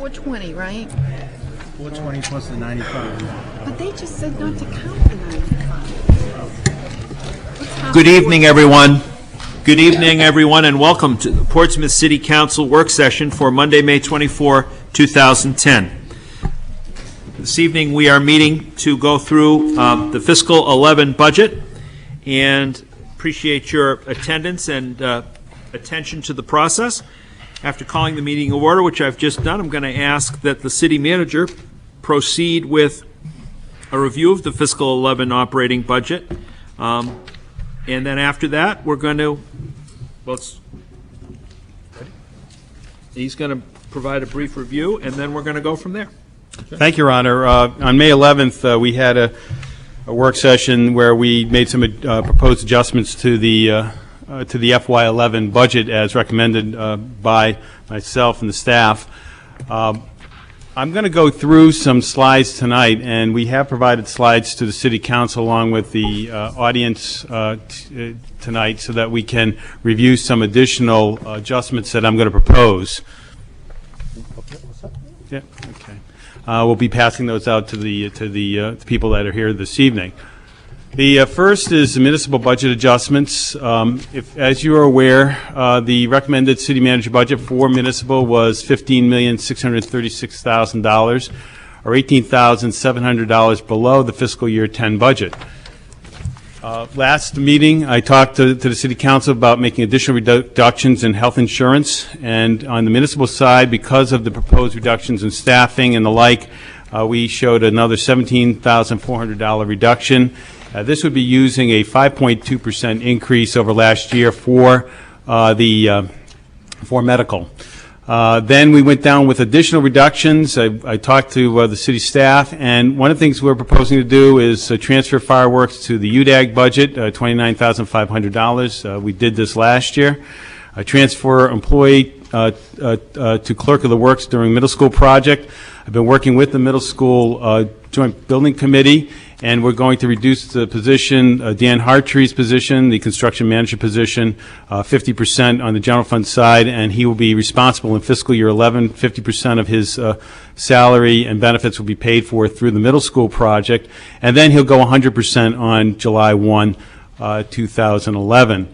420, right? 420 plus the 95. But they just said not to count the 95. Good evening, everyone. Good evening, everyone, and welcome to the Portsmouth City Council work session for Monday, May 24, 2010. This evening we are meeting to go through the fiscal 11 budget, and appreciate your attendance and attention to the process. After calling the meeting to order, which I've just done, I'm going to ask that the city manager proceed with a review of the fiscal 11 operating budget. And then after that, we're going to, he's going to provide a brief review, and then we're going to go from there. Thank you, Your Honor. On May 11th, we had a work session where we made some proposed adjustments to the FY11 budget as recommended by myself and the staff. I'm going to go through some slides tonight, and we have provided slides to the City Council along with the audience tonight so that we can review some additional adjustments that I'm going to propose. Yeah, okay. We'll be passing those out to the people that are here this evening. The first is the municipal budget adjustments. As you are aware, the recommended city manager budget for municipal was $15,636,000, or $18,700 below the fiscal year 10 budget. Last meeting, I talked to the City Council about making additional reductions in health insurance, and on the municipal side, because of the proposed reductions in staffing and the like, we showed another $17,400 reduction. This would be using a 5.2% increase over last year for medical. Then we went down with additional reductions. I talked to the city staff, and one of the things we're proposing to do is transfer fireworks to the UDAG budget, $29,500. We did this last year. Transfer employee to clerk of the works during middle school project. I've been working with the middle school joint building committee, and we're going to reduce the position, Dan Hartree's position, the construction manager position, 50% on the general fund side, and he will be responsible in fiscal year 11. 50% of his salary and benefits will be paid for through the middle school project, and then he'll go 100% on July 1, 2011.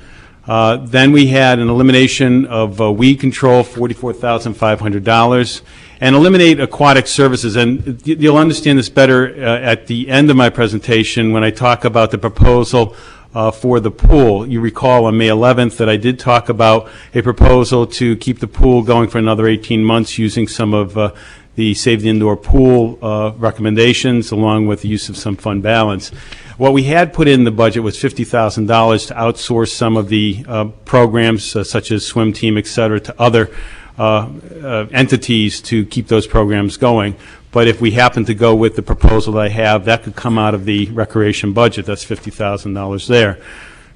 Then we had an elimination of weed control, $44,500. And eliminate aquatic services. And you'll understand this better at the end of my presentation when I talk about the proposal for the pool. You recall on May 11th that I did talk about a proposal to keep the pool going for another 18 months using some of the Save the Indoor Pool recommendations along with the use of some fund balance. What we had put in the budget was $50,000 to outsource some of the programs such as swim team, et cetera, to other entities to keep those programs going. But if we happen to go with the proposal that I have, that could come out of the recreation budget. That's $50,000 there.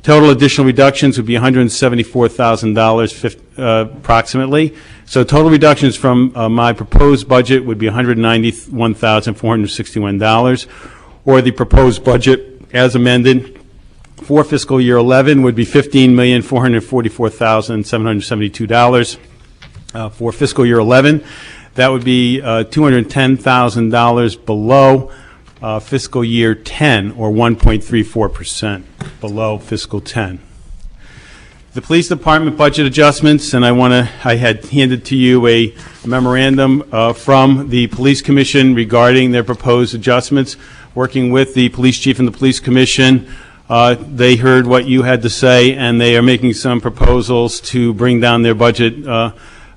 Total additional reductions would be $174,000 approximately. So total reductions from my proposed budget would be $191,461, or the proposed budget as amended for fiscal year 11 would be $15,444,772. For fiscal year 11, that would be $210,000 below fiscal year 10, or 1.34% below fiscal 10. The police department budget adjustments, and I had handed to you a memorandum from the police commission regarding their proposed adjustments. Working with the police chief and the police commission, they heard what you had to say, and they are making some proposals to bring down their budget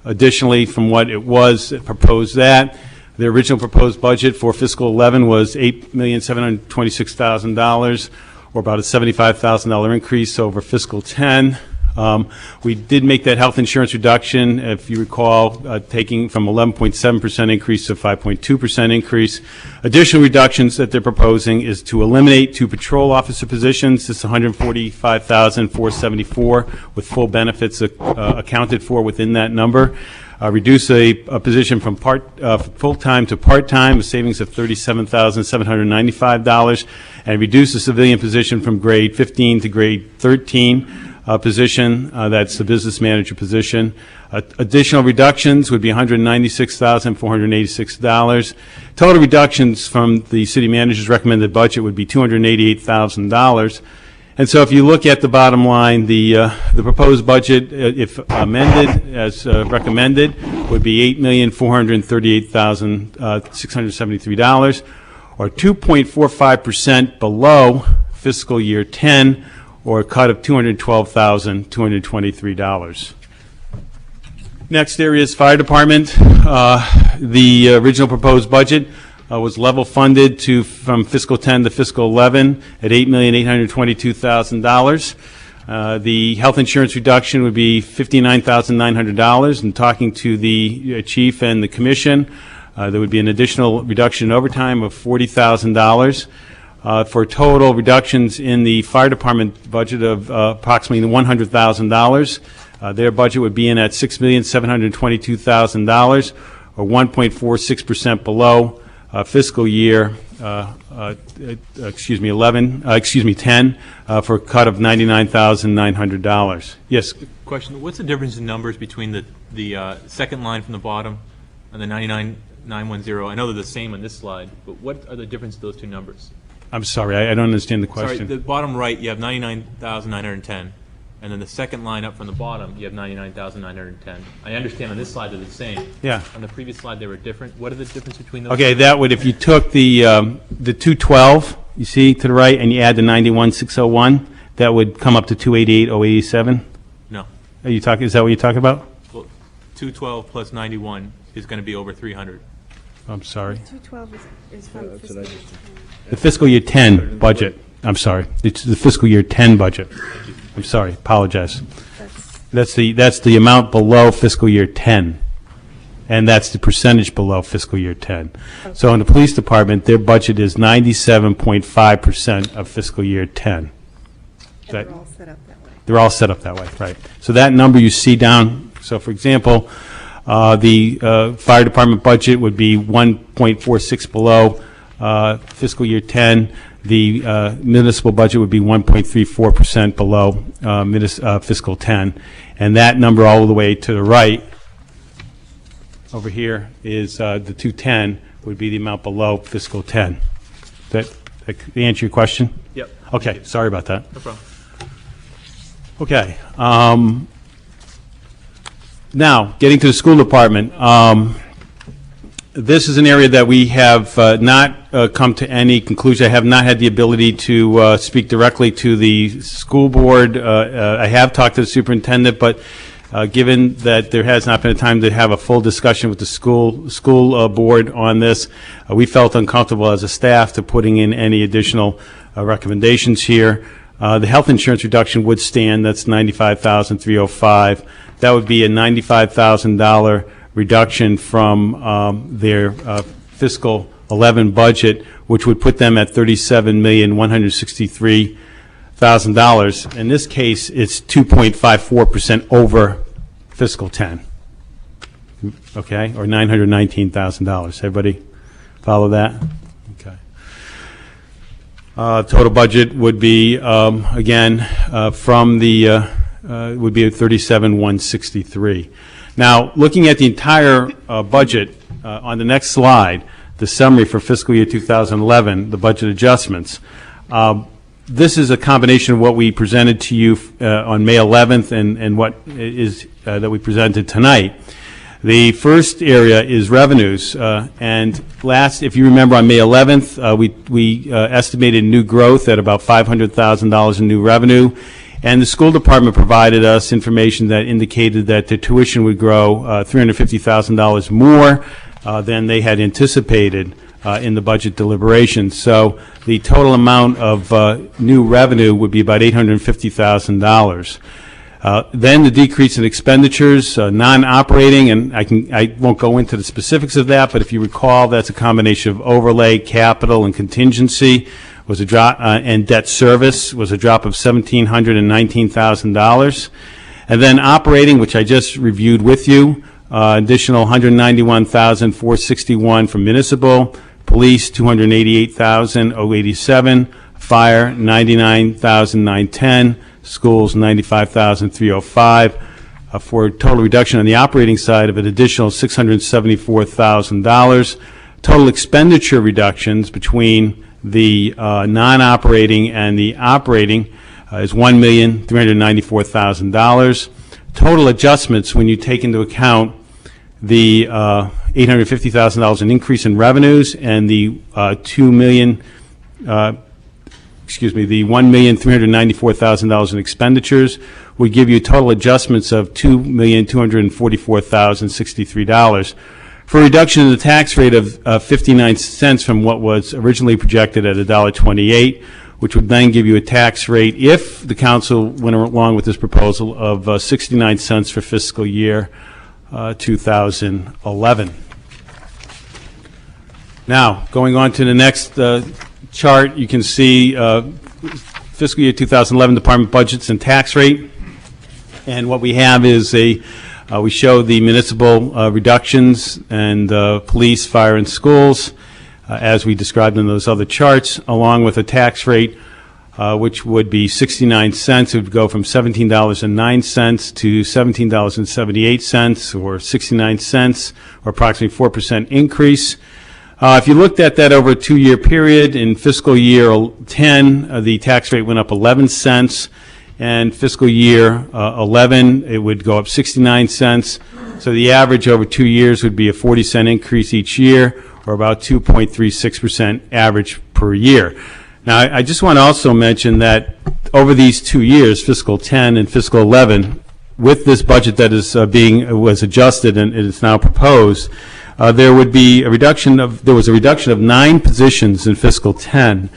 additionally from what it was proposed that. The original proposed budget for fiscal 11 was $8,726,000, or about a $75,000 increase over fiscal 10. We did make that health insurance reduction, if you recall, taking from 11.7% increase to 5.2% increase. Additional reductions that they're proposing is to eliminate 2 patrol officer positions. This is $145,474 with full benefits accounted for within that number. Reduce a position from full-time to part-time, a savings of $37,795, and reduce the civilian position from grade 15 to grade 13, position. That's the business manager position. Additional reductions would be $196,486. Total reductions from the city manager's recommended budget would be $288,000. And so if you look at the bottom line, the proposed budget, if amended as recommended, would be $8,438,673, or 2.45% below fiscal year 10, or a cut of $212,223. Next area is fire department. The original proposed budget was level funded from fiscal 10 to fiscal 11 at $8,822,000. The health insurance reduction would be $59,900. And talking to the chief and the commission, there would be an additional reduction in overtime of $40,000. For total reductions in the fire department budget of approximately $100,000. Their budget would be in at $6,722,000, or 1.46% below fiscal year 10, for a cut of $99,900. Yes. Question: what's the difference in numbers between the second line from the bottom and the 99,910? I know they're the same on this slide, but what are the difference of those two numbers? I'm sorry, I don't understand the question. Sorry, the bottom right, you have 99,910, and then the second line up from the bottom, you have 99,910. I understand on this slide they're the same. Yeah. On the previous slide, they were different. What are the difference between those? Okay, that would, if you took the 212, you see to the right, and you add the 91,601, that would come up to 288,087. No. Are you talking? Is that what you're talking about? Well, 212 plus 91 is going to be over 300. I'm sorry. 212 is from fiscal year 10. The fiscal year 10 budget. I'm sorry. It's the fiscal year 10 budget. I'm sorry. Apologize. That's the amount below fiscal year 10, and that's the percentage below fiscal year 10. Okay. So in the police department, their budget is 97.5% of fiscal year 10. They're all set up that way. They're all set up that way, right? So that number you see down. So for example, the fire department budget would be 1.46 below fiscal year 10. The municipal budget would be 1.34% below fiscal 10. And that number all the way to the right over here is the 210 would be the amount below fiscal 10. That answer your question? Yep. Okay, sorry about that. No problem. Okay. Now, getting to the school department. This is an area that we have not come to any conclusion. I have not had the ability to speak directly to the school board. I have talked to the superintendent, but given that there has not been a time to have a full discussion with the school board on this, we felt uncomfortable as a staff to putting in any additional recommendations here. The health insurance reduction would stand. That's $95,305. That would be a $95,000 reduction from their fiscal 11 budget, which would put them at $37,163,000. In this case, it's 2.54% over fiscal 10. Okay, or $919,000. Everybody follow that? Okay. Total budget would be again from the would be at $37,163. Now, looking at the entire budget on the next slide, the summary for fiscal year 2011, the budget adjustments. This is a combination of what we presented to you on May 11th and what is that we presented tonight. The first area is revenues, and if you remember, on May 11th, we estimated new growth at about $500,000 in new revenue. And the school department provided us information that indicated that the tuition would grow $350,000 more than they had anticipated in the budget deliberations. So the total amount of new revenue would be about $850,000. Then the decrease in expenditures, non-operating, and I won't go into the specifics of that, but if you recall, that's a combination of overlay, capital, and contingency. Was a drop, and debt service was a drop of $1,719,000. And then operating, which I just reviewed with you, additional $191,461 from municipal, police $288,087, fire, $99,910, schools, $95,305, for a total reduction on the operating side of an additional $674,000. Total expenditure reductions between the non-operating and the operating is $1,394,000. Total adjustments, when you take into account the $850,000 in increase in revenues and the the $1,394,000 in expenditures, would give you total adjustments of $2,244,063. For a reduction in the tax rate of 59 cents from what was originally projected at $1.28, which would then give you a tax rate, if the council went along with this proposal, of 69 cents for fiscal year 2011. Now, going on to the next chart, you can see fiscal year 2011 department budgets and tax rate. And what we have is we show the municipal reductions and police, fire, and schools, as we described in those other charts, along with a tax rate which would be 69 cents. It would go from $17.09 to $17.78, or 69 cents, or approximately 4% increase. If you looked at that over a 2-year period, in fiscal year 10, the tax rate went up 11 cents, and fiscal year 11, it would go up 69 cents. So the average over 2 years would be a 40-cent increase each year, or about 2.36% average per year. Now, I just want to also mention that over these 2 years, fiscal 10 and fiscal 11, with this budget that is was adjusted and it is now proposed, there was a reduction of 9 positions in fiscal 10,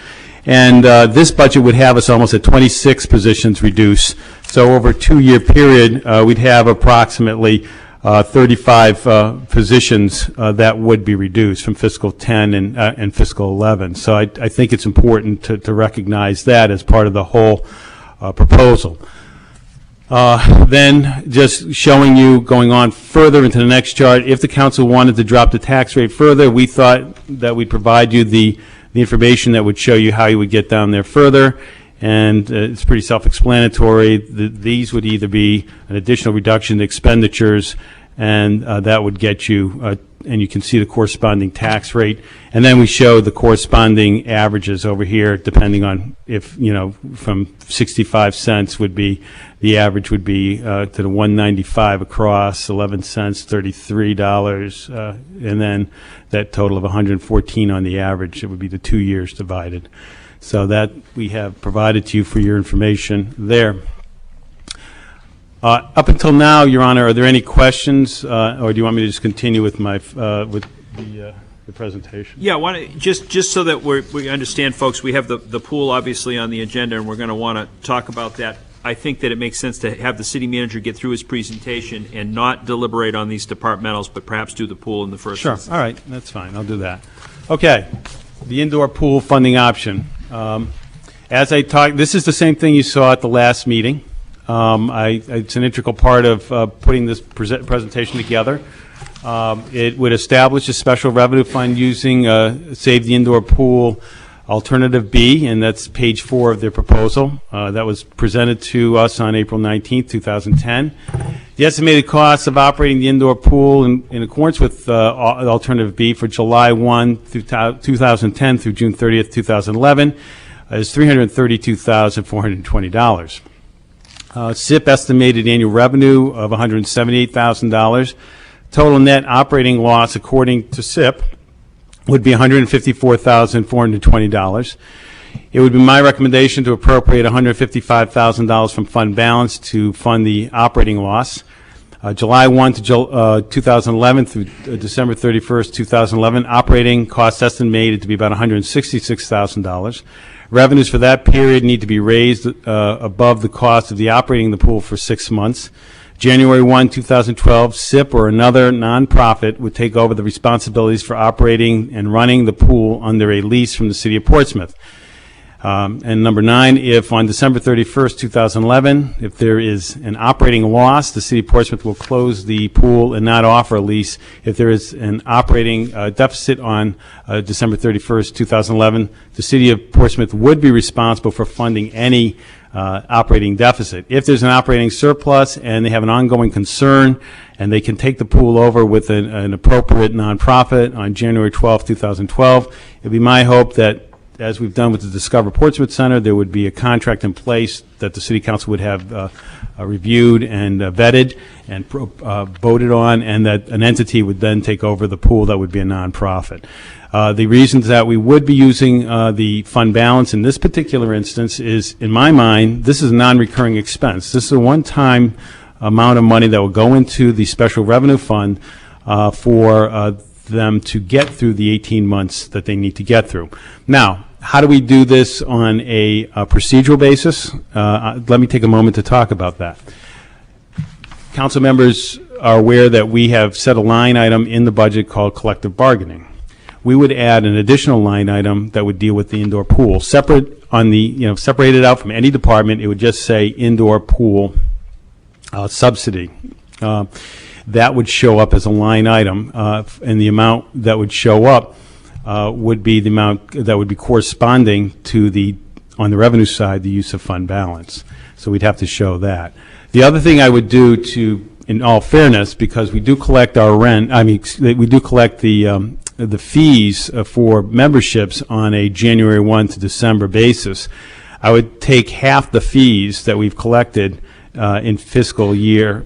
and this budget would have us almost at 26 positions reduced. So over a 2-year period, we'd have approximately 35 positions that would be reduced from fiscal 10 and fiscal 11. So I think it's important to recognize that as part of the whole proposal. Then just showing you, going on further into the next chart, if the council wanted to drop the tax rate further, we thought that we'd provide you the information that would show you how you would get down there further. And it's pretty self-explanatory. These would either be an additional reduction in expenditures, and that would get you, and you can see the corresponding tax rate. And then we show the corresponding averages over here, depending on if, from 65 cents would be, the average would be to the 195 across, 11 cents, $33, and then that total of 114 on the average. It would be the 2 years divided. So that we have provided to you for your information there. Up until now, Your Honor, are there any questions, or do you want me to just continue with my with the presentation? Yeah, just so that we understand, folks, we have the pool obviously on the agenda, and we're going to want to talk about that. I think that it makes sense to have the city manager get through his presentation and not deliberate on these departmentals, but perhaps do the pool in the first instance. All right, that's fine. I'll do that. Okay, the indoor pool funding option. As I talked, this is the same thing you saw at the last meeting. It's an integral part of putting this presentation together. It would establish a special revenue fund using Save the Indoor Pool Alternative B, and that's page 4 of their proposal. That was presented to us on April 19th, 2010. The estimated cost of operating the indoor pool in accordance with Alternative B for July 1 through 2010 through June 30th, 2011 is $332,420. SIP estimated annual revenue of $178,000. Total net operating loss, according to SIP, would be $154,420. It would be my recommendation to appropriate $155,000 from fund balance to fund the operating loss. July 1 to 2011 through December 31st, 2011, operating costs estimated to be about $166,000. Revenues for that period need to be raised above the cost of the operating the pool for 6 months. January 1, 2012, SIP or another nonprofit would take over the responsibilities for operating and running the pool under a lease from the City of Portsmouth. And number 9, if on December 31st, 2011, if there is an operating loss, the City of Portsmouth will close the pool and not offer a lease. If there is an operating deficit on December 31st, 2011, the City of Portsmouth would be responsible for funding any operating deficit. If there's an operating surplus and they have an ongoing concern and they can take the pool over with an appropriate nonprofit on January 12, 2012, it would be my hope that, as we've done with the Discover Portsmouth Center, there would be a contract in place that the City Council would have reviewed and vetted and voted on, and that an entity would then take over the pool that would be a nonprofit. The reasons that we would be using the fund balance in this particular instance is, in my mind, this is a non-recurring expense. This is a one-time amount of money that will go into the special revenue fund for them to get through the 18 months that they need to get through. Now, how do we do this on a procedural basis? Let me take a moment to talk about that. Council members are aware that we have set a line item in the budget called collective bargaining. We would add an additional line item that would deal with the indoor pool. Separate on the, separated out from any department, it would just say indoor pool subsidy. That would show up as a line item, and the amount that would show up would be the amount that would be corresponding to the, on the revenue side, the use of fund balance. So we'd have to show that. The other thing I would do to, in all fairness, because we do collect our rent, we do collect the fees for memberships on a January 1 to December basis, I would take half the fees that we've collected in fiscal year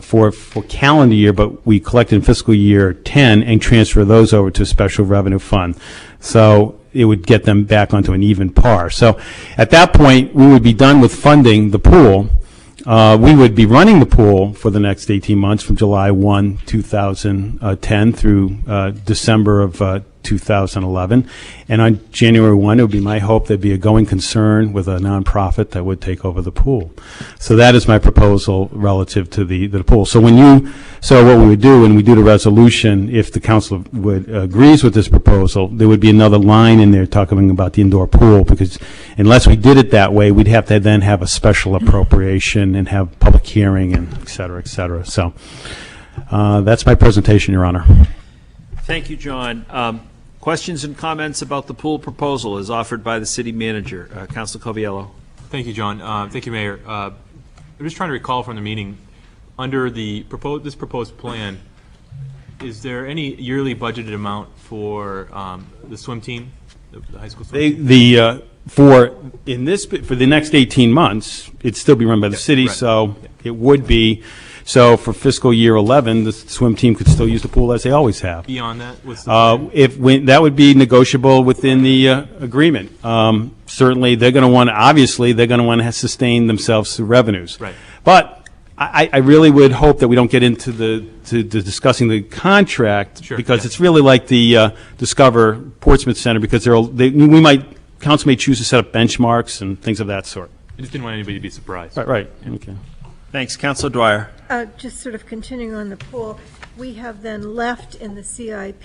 for calendar year, but we collected in fiscal year 10 and transfer those over to a special revenue fund. So it would get them back onto an even par. So at that point, we would be done with funding the pool. We would be running the pool for the next 18 months from July 1, 2010 through December of 2011. And on January 1, it would be my hope there'd be a going concern with a nonprofit that would take over the pool. So that is my proposal relative to the pool. So what we would do when we do the resolution, if the council would agrees with this proposal, there would be another line in there talking about the indoor pool, because unless we did it that way, we'd have to then have a special appropriation and have public hearing and et cetera, et cetera. So that's my presentation, Your Honor. Thank you, John. Questions and comments about the pool proposal as offered by the city manager. Councilor Coviello. Thank you, John. Thank you, Mayor. I'm just trying to recall from the meeting, under the this proposed plan, is there any yearly budgeted amount for the swim team, the high school swim team? For the next 18 months, it'd still be run by the city, right. So it would be. So for fiscal year 11, the swim team could still use the pool as they always have. Beyond that, what's the that would be negotiable within the agreement. Certainly, they're going to want. Obviously, they're going to want to sustain themselves through revenues. Right. But I really would hope that we don't get into to discussing the contract, sure, because it's really like the Discover Portsmouth Center, because council may choose to set up benchmarks and things of that sort. I just didn't want anybody to be surprised. Right. Yeah. Okay. Thanks. Councilor Dwyer. Just sort of continuing on the pool, we have then left in the CIP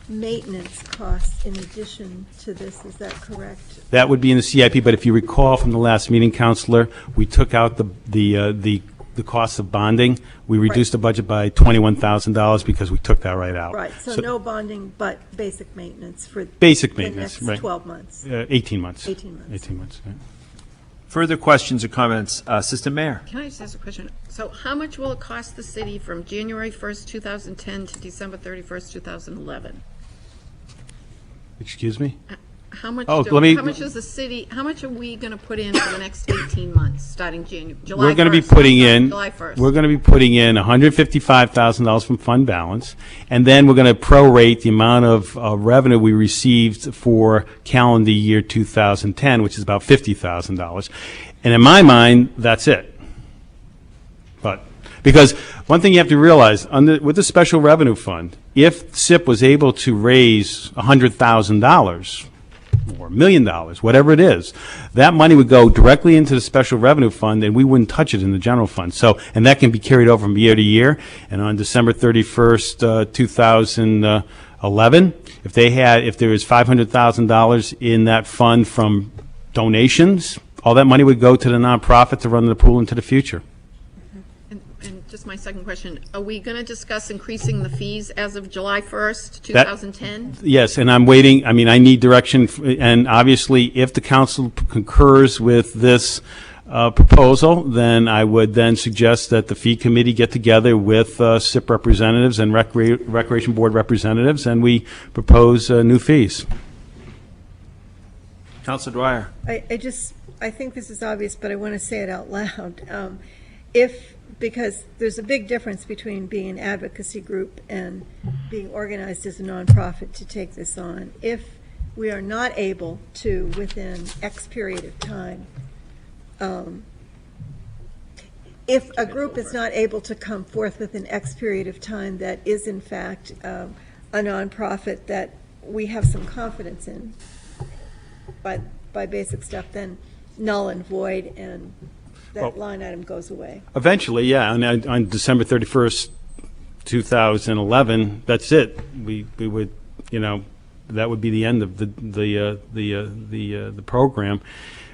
maintenance costs in addition to this. Is that correct? That would be in the CIP, but if you recall from the last meeting, Councilor, we took out the cost of bonding. We reduced the budget by $21,000 because we took that right out. Right. So no bonding, but basic maintenance for basic the maintenance, next right. 12 months. 18 months. 18 months. 18 months. Right. Further questions or comments? Assistant Mayor. Can I just ask a question? So how much will it cost the city from January 1st, 2010 to December 31st, 2011? Excuse me? How much, how much is the city, how much are we going to put in for the next 18 months, starting July 1st? We're going to be putting in, July 1st. We're going to be putting in $155,000 from fund balance, and then we're going to prorate the amount of revenue we received for calendar year 2010, which is about $50,000. And in my mind, that's it. But because one thing you have to realize, with the special revenue fund, if SIP was able to raise $100,000 or $1 million, whatever it is, that money would go directly into the special revenue fund, and we wouldn't touch it in the general fund. So, and that can be carried over from year to year. And on December 31st, 2011, If there was $500,000 in that fund from donations, all that money would go to the nonprofit to run the pool into the future. And just my second question, are we going to discuss increasing the fees as of July 1st, 2010? Yes, and I'm waiting, I mean, I need direction, and obviously, if the council concurs with this proposal, then I would then suggest that the fee committee get together with SIP representatives and Recreation Board representatives, and we propose new fees. Councilor Dwyer. I think this is obvious, but I want to say it out loud. Because there's a big difference between being an advocacy group and being organized as a nonprofit to take this on. If we are not able to, within X period of time, if a group is not able to come forth within X period of time that is in fact a nonprofit that we have some confidence in by basic stuff, then null and void, and that line item goes away. Eventually, yeah, and on December 31st, 2011, that's it. We would, that would be the end of the program,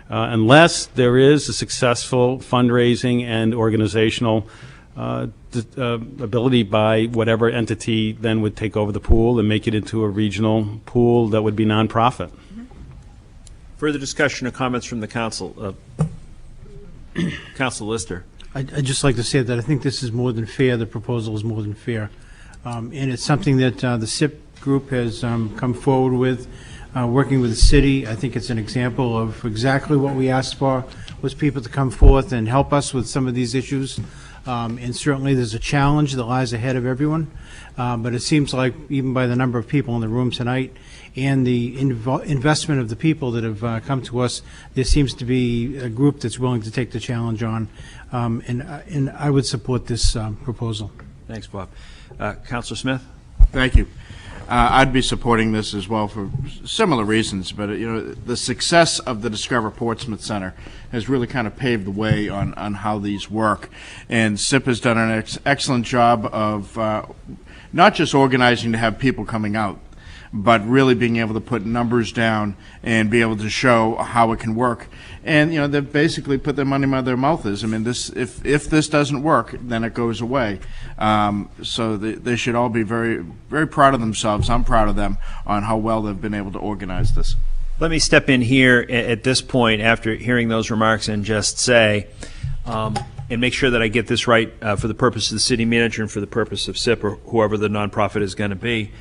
unless there is a successful fundraising and organizational ability by whatever entity then would take over the pool and make it into a regional pool that would be nonprofit. Further discussion or comments from the council? Council Lister. I'd just like to say that I think this is more than fair. The proposal is more than fair. And it's something that the SIP group has come forward with, working with the city. I think it's an example of exactly what we asked for, was people to come forth and help us with some of these issues. And certainly there's a challenge that lies ahead of everyone. But it seems like even by the number of people in the room tonight and the investment of the people that have come to us, there seems to be a group that's willing to take the challenge on. And I would support this proposal. Thanks, Bob. Councilor Smith? Thank you. I'd be supporting this as well for similar reasons, but the success of the Discover Portsmouth Center has really kind of paved the way on how these work, and SIP has done an excellent job of not just organizing to have people coming out, but really being able to put numbers down and be able to show how it can work. And they've basically put their money where their mouth is. I mean, if this doesn't work, then it goes away. So they should all be very, very proud of themselves. I'm proud of them on how well they've been able to organize this. Let me step in here at this point after hearing those remarks and just say, and make sure that I get this right for the purpose of the city manager and for the purpose of SIP or whoever the nonprofit is going to be.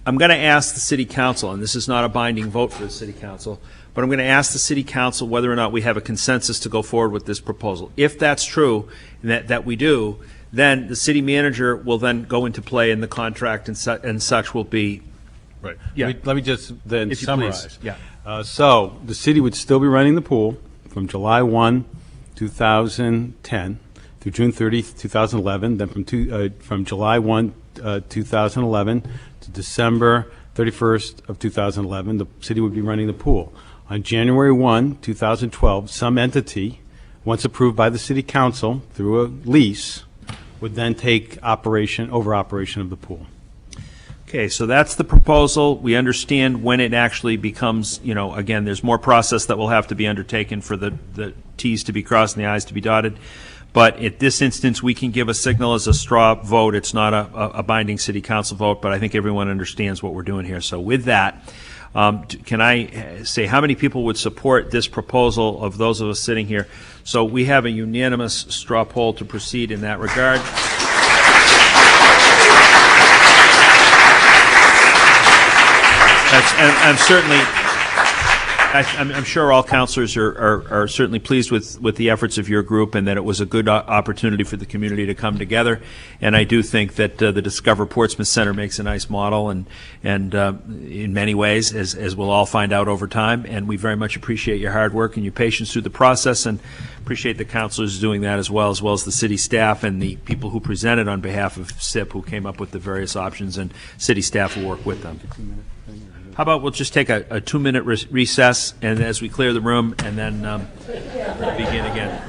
I'm going to ask the city council, and this is not a binding vote for the city council, but I'm going to ask the city council whether or not we have a consensus to go forward with this proposal. If that's true, and that we do, then the city manager will then go into play in the contract, and such will be. Right. Yeah. Let me just then If you summarize. please. Yeah. So the city would still be running the pool from July 1, 2010 through June 30, 2011, then from July 1, 2011 to December 31st of 2011, the city would be running the pool. On January 1, 2012, some entity, once approved by the city council through a lease, would then take operation of the pool. Okay, so that's the proposal. We understand when it actually becomes, again, there's more process that will have to be undertaken for the T's to be crossed and the I's to be dotted. But at this instance, we can give a signal as a straw vote. It's not a binding city council vote, but I think everyone understands what we're doing here. So with that, can I say how many people would support this proposal of those of us sitting here? So we have a unanimous straw poll to proceed in that regard. I'm certainly, I'm sure all councilors are certainly pleased with the efforts of your group, and that it was a good opportunity for the community to come together. And I do think that the Discover Portsmouth Center makes a nice model, and in many ways, as we'll all find out over time. And we very much appreciate your hard work and your patience through the process, and appreciate the councilors doing that as well as the city staff and the people who presented on behalf of SIP, who came up with the various options, and city staff will work with them. How about we'll just take a 2-minute recess, and as we clear the room, and then begin again.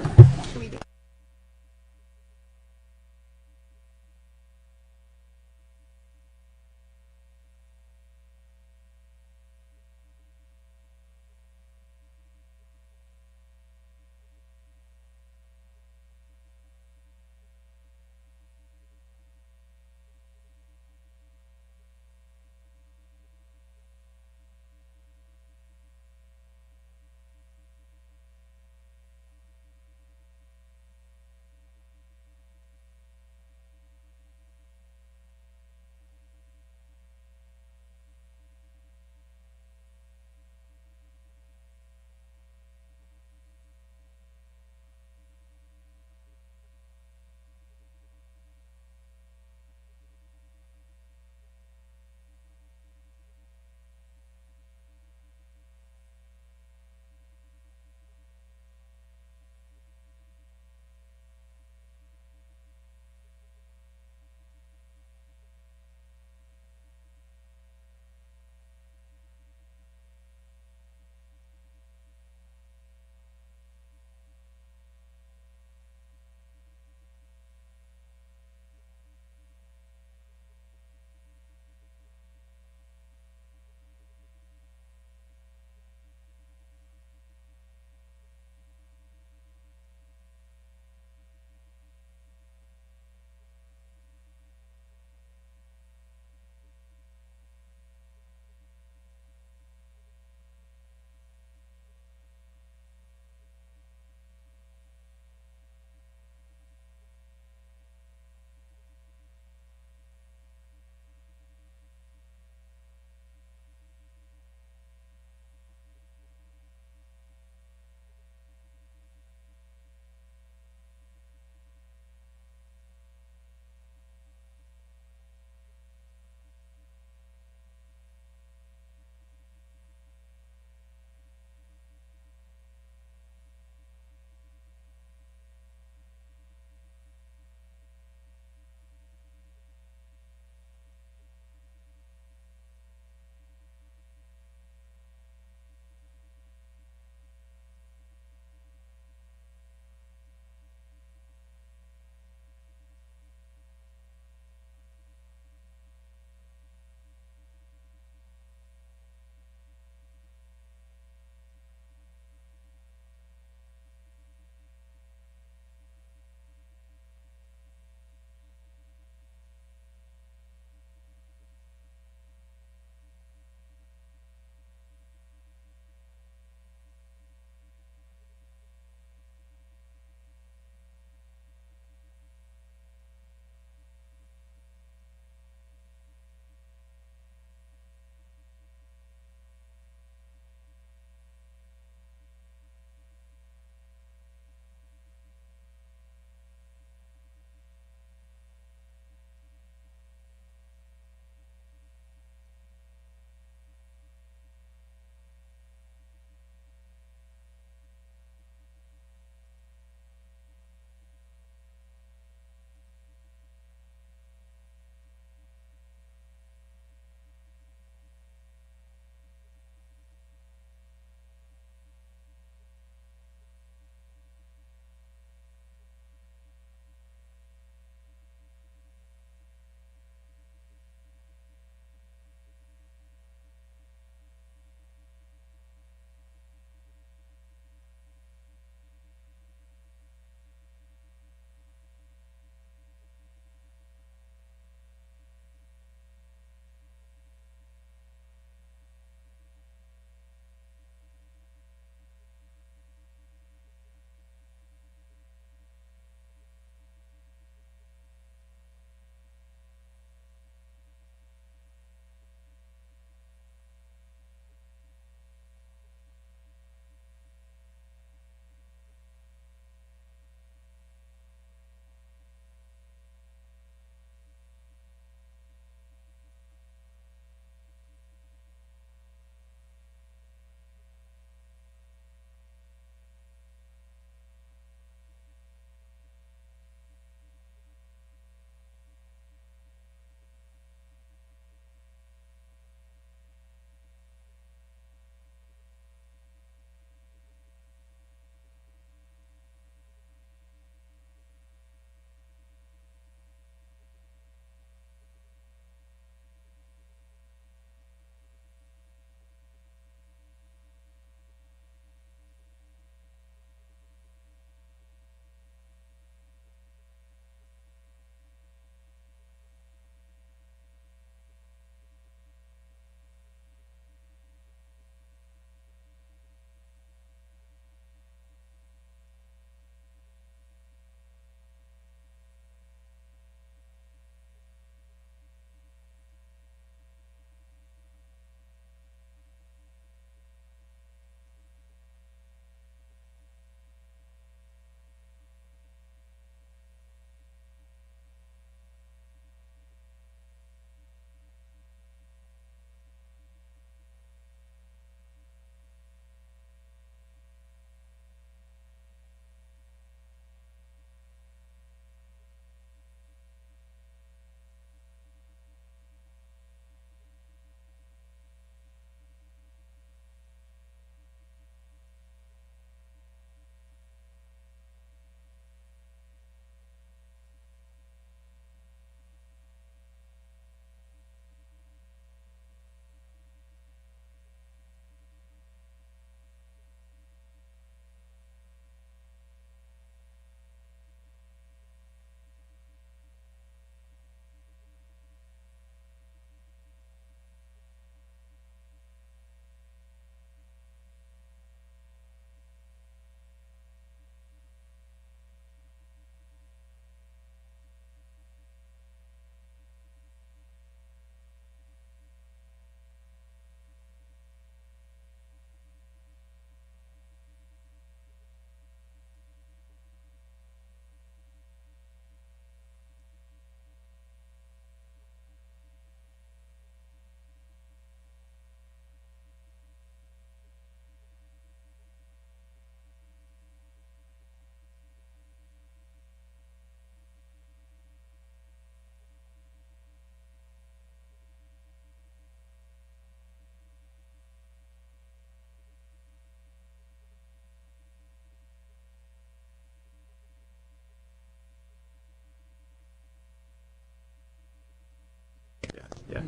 Yeah.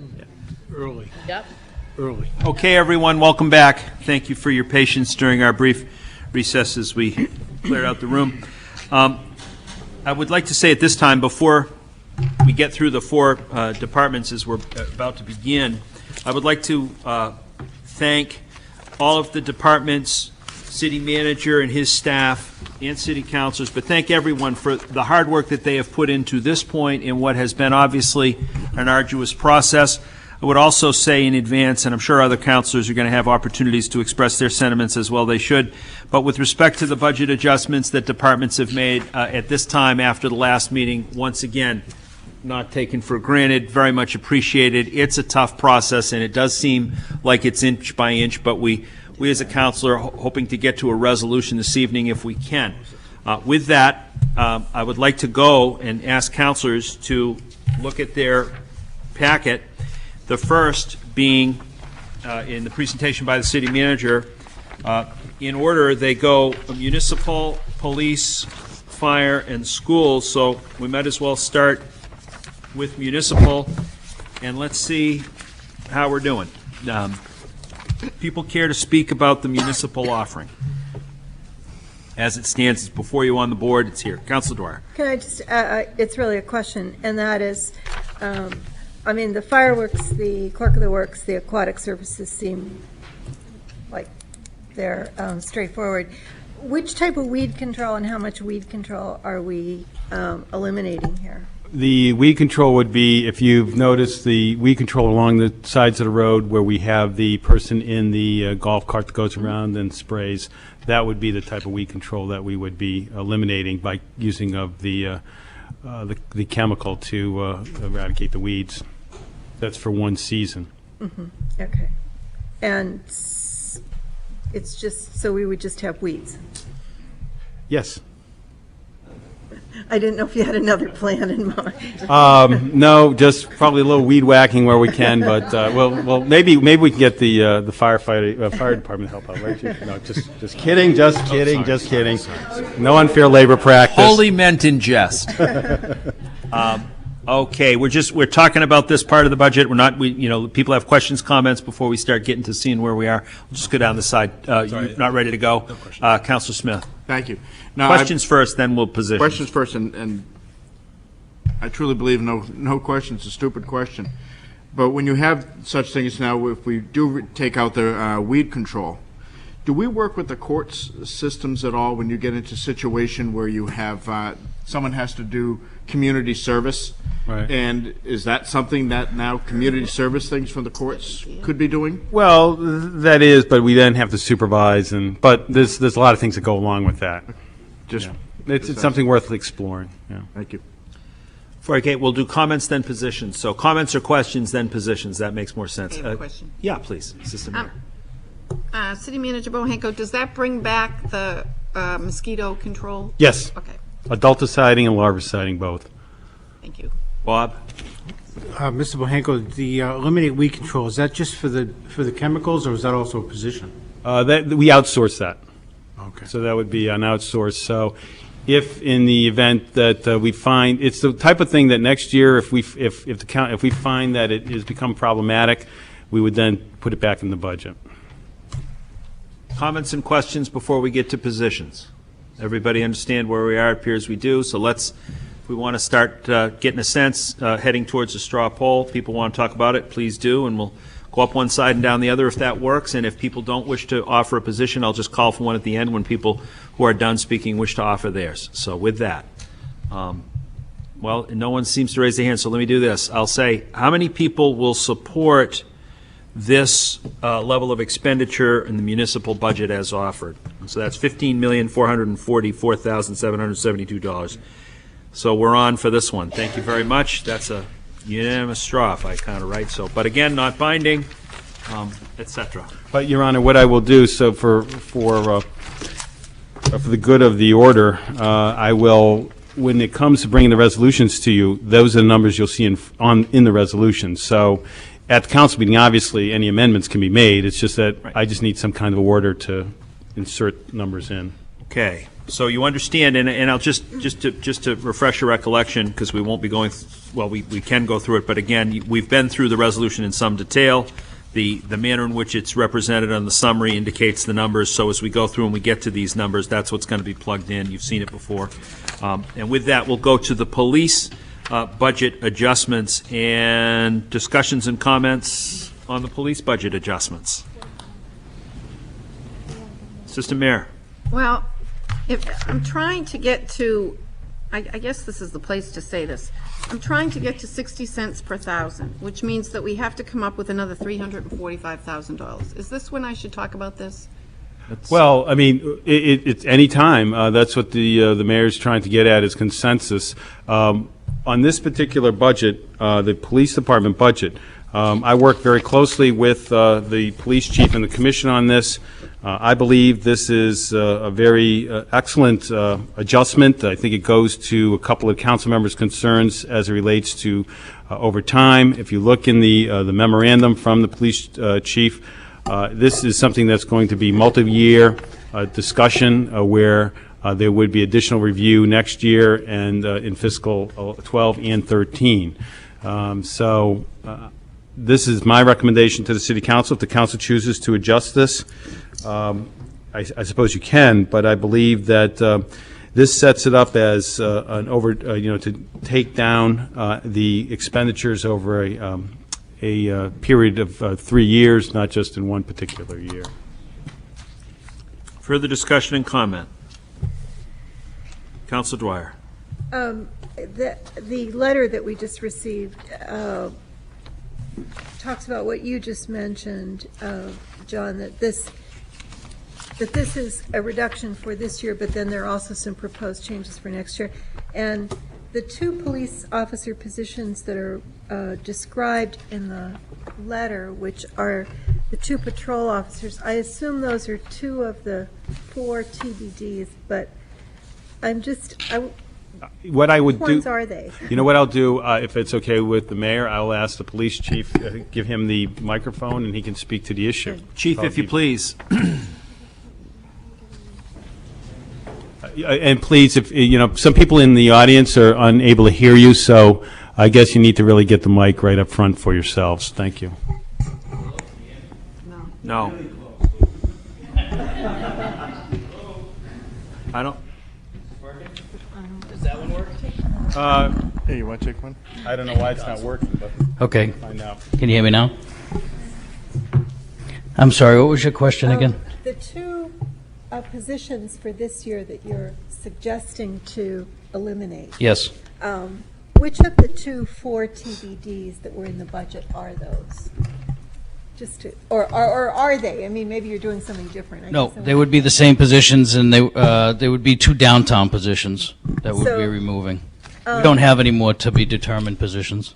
Early, Yep. early. Okay, everyone, welcome back. Thank you for your patience during our brief recess as we cleared out the room. I would like to say at this time, before we get through the four departments as we're about to begin, I would like to thank all of the departments, city manager and his staff, and city councilors, but thank everyone for the hard work that they have put into this point in what has been obviously an arduous process. I would also say in advance, and I'm sure other councilors are going to have opportunities to express their sentiments as well, they should, but with respect to the budget adjustments that departments have made at this time after the last meeting, once again, not taken for granted, very much appreciated. It's a tough process, and it does seem like it's inch by inch, but we as a council are hoping to get to a resolution this evening if we can. With that, I would like to go and ask councilors to look at their packet. The first being in the presentation by the city manager. In order, they go municipal, police, fire, and schools. So we might as well start with municipal, and let's see how we're doing. People care to speak about the municipal offering? As it stands, it's before you on the board, it's here. Councilor Dwyer. Can I just, it's really a question, and that is, I mean, the fireworks, the clerk of the works, the aquatic services seem like they're straightforward. Which type of weed control and how much weed control are we eliminating here? The weed control would be, if you've noticed, the weed control along the sides of the road where we have the person in the golf cart that goes around and sprays. That would be the type of weed control that we would be eliminating by using of the chemical to eradicate the weeds. That's for one season. Mm-hmm. Okay. And it's just, so we would just have weeds? Yes. I didn't know if you had another plan in mind. No, just probably a little weed whacking where we can, but well, maybe we can get the fire department to help out, right? No, just kidding, just kidding. No unfair labor practice. Wholly meant in jest. Okay, we're talking about this part of the budget. We're not, people have questions, comments before we start getting to seeing where we are. We'll just go down the side. You're not ready to go? No, Councilor Smith. Thank you. Now, Questions first, then we'll position. Questions first, and I truly believe no question is a stupid question. But when you have such things now, if we do take out the weed control, do we work with the courts systems at all when you get into a situation where you have someone has to do community service? Right. And is that something that now community service things from the courts could be doing? Well, that is, but we then have to supervise, but there's a lot of things that go along with that. Just It's something worth exploring. Yeah. Thank you. For okay, we'll do comments, then positions. So comments or questions, then positions. That makes more sense. I have a question. Yeah, please, Assistant Mayor. City Manager Bohanko, does that bring back the mosquito control? Yes. Okay, Adulticiding and larviciding both. thank you. Bob? Mr. Bohanko, the eliminate weed control, is that just for the chemicals, or is that also a position? That we outsource that. Okay. So that would be an outsource. So if in the event that we find, it's the type of thing that next year, if we find that it has become problematic, we would then put it back in the budget. Comments and questions before we get to positions? Everybody understand where we are? It appears we do. So if we want to start getting a sense, heading towards a straw poll, people want to talk about it, please do, and we'll go up one side and down the other if that works. And if people don't wish to offer a position, I'll just call for one at the end when people who are done speaking wish to offer theirs. So with that, well, no one seems to raise their hand, so let me do this. I'll say, how many people will support this level of expenditure in the municipal budget as offered? So that's $15,444,772. So we're on for this one. Thank you very much. That's a unanimous straw, if I count it right. So, but again, not binding, etc. But, Your Honor, what I will do, so for the good of the order, I will, when it comes to bringing the resolutions to you, those are the numbers you'll see in the resolution. So at the council meeting, obviously, any amendments can be made. It's just that I just need some kind of order to insert numbers in. Okay, so you understand, and I'll just to refresh your recollection, because we won't be going, well, we can go through it, but again, we've been through the resolution in some detail. The manner in which it's represented on the summary indicates the numbers, so as we go through and we get to these numbers, that's what's going to be plugged in. You've seen it before. And with that, we'll go to the police budget adjustments and discussions and comments on the police budget adjustments. Assistant Mayor. Well, if, I'm trying to get to, I guess this is the place to say this. I'm trying to get to 60 cents per thousand, which means that we have to come up with another $345,000. Is this when I should talk about this? Well, I mean, it's any time. That's what the mayor's trying to get at, is consensus. On this particular budget, the police department budget, I work very closely with the police chief and the commission on this. I believe this is a very excellent adjustment. I think it goes to a couple of council members' concerns as it relates to overtime. If you look in the memorandum from the police chief, this is something that's going to be multi-year discussion where there would be additional review next year and in fiscal 12 and 13. So this is my recommendation to the City Council. If the Council chooses to adjust this, I suppose you can, but I believe that this sets it up as an to take down the expenditures over a period of 3 years, not just in one particular year. Further discussion and comment. Council Dwyer. The letter that we just received talks about what you just mentioned, John, that this is a reduction for this year, but then there are also some proposed changes for next year. And the two police officer positions that are described in the letter, which are the two patrol officers, I assume those are two of the 4 TBDs, but what I would which do, ones are they? You know what I'll do, if it's okay with the mayor, I'll ask the police chief, give him the microphone, and he can speak to the issue. Chief, if you please. And please, if some people in the audience are unable to hear you, so I guess you need to really get the mic right up front for yourselves. Thank you. No. I don't. Does that one work? Hey, you want to take one? I don't know why it's not working, but Okay. find out. Can you hear me now? I'm sorry, what was your question again? The two positions for this year that you're suggesting to eliminate, Yes. which of the 4 TBDs that were in the budget are those? Just to, or are they? I mean, maybe you're doing something different. No, they would be the same positions, and they would be 2 downtown positions that would be removing. We don't have any more to be determined positions.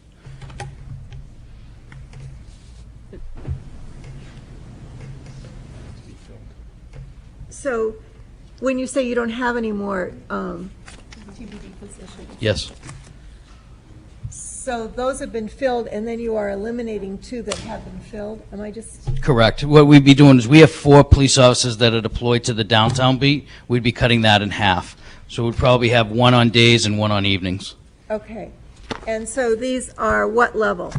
So, when you say you don't have any more TBD positions, Yes. so those have been filled, and then you are eliminating 2 that have been filled? Am I just? Correct. What we'd be doing is we have 4 police officers that are deployed to the downtown beat. We'd be cutting that in half. So we'd probably have 1 on days and 1 on evenings. Okay. And so these are what level?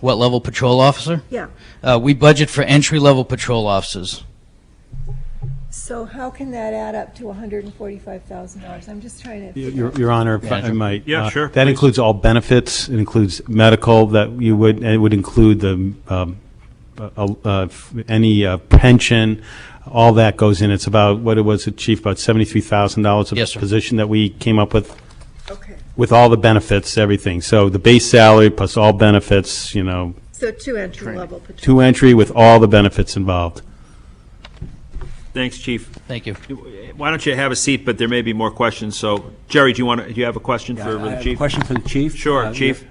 What level patrol officer? Yeah. We budget for entry-level patrol officers. So how can that add up to $145,000? I'm just trying to. Your Honor, if I Manager. might. Yeah, sure, That please. includes all benefits. It includes medical that you would, and it would include the any pension. All that goes in. It's about, what it was, Chief, about $73,000 of Yes, sir. position that we came up with, Okay. with all the benefits, everything. So the base salary plus all benefits, So 2 entry-level patrol. 2 entry with all the benefits involved. Thanks, Chief. Thank you. Why don't you have a seat, but there may be more questions. So, Jerry, do you have a question for I the have a Chief? question for the chief. Sure, Chief.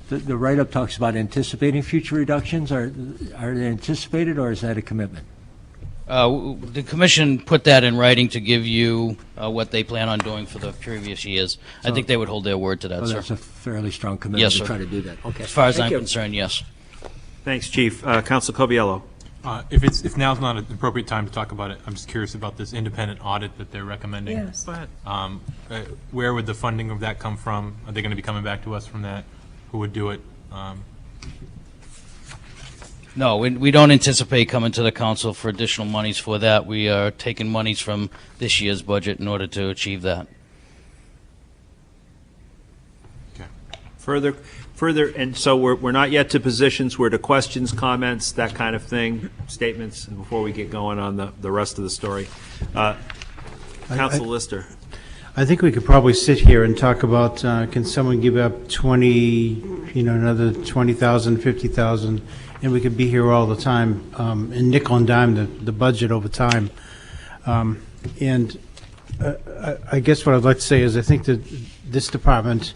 The write-up talks about anticipating future reductions. Are they anticipated, or is that a commitment? The commission put that in writing to give you what they plan on doing for the previous years. I think they would hold their word to that, Oh, sir. that's a fairly strong commitment Yes, to sir. try to do that. Okay. As far as Thank I'm you. concerned, yes. Thanks, Chief. Counsel Coviello. If now's not an appropriate time to talk about it, I'm just curious about this independent audit that they're recommending. Yes. Go ahead. Where would the funding of that come from? Are they going to be coming back to us from that? Who would do it? No, we don't anticipate coming to the council for additional monies for that. We are taking monies from this year's budget in order to achieve that. Further, and so we're not yet to positions, we're to questions, comments, that kind of thing, statements, before we get going on the rest of the story. Council Lister. I think we could probably sit here and talk about, can someone give up 20, another 20,000, 50,000, and we could be here all the time, and nickel and dime the budget over time. And I guess what I'd like to say is I think that this department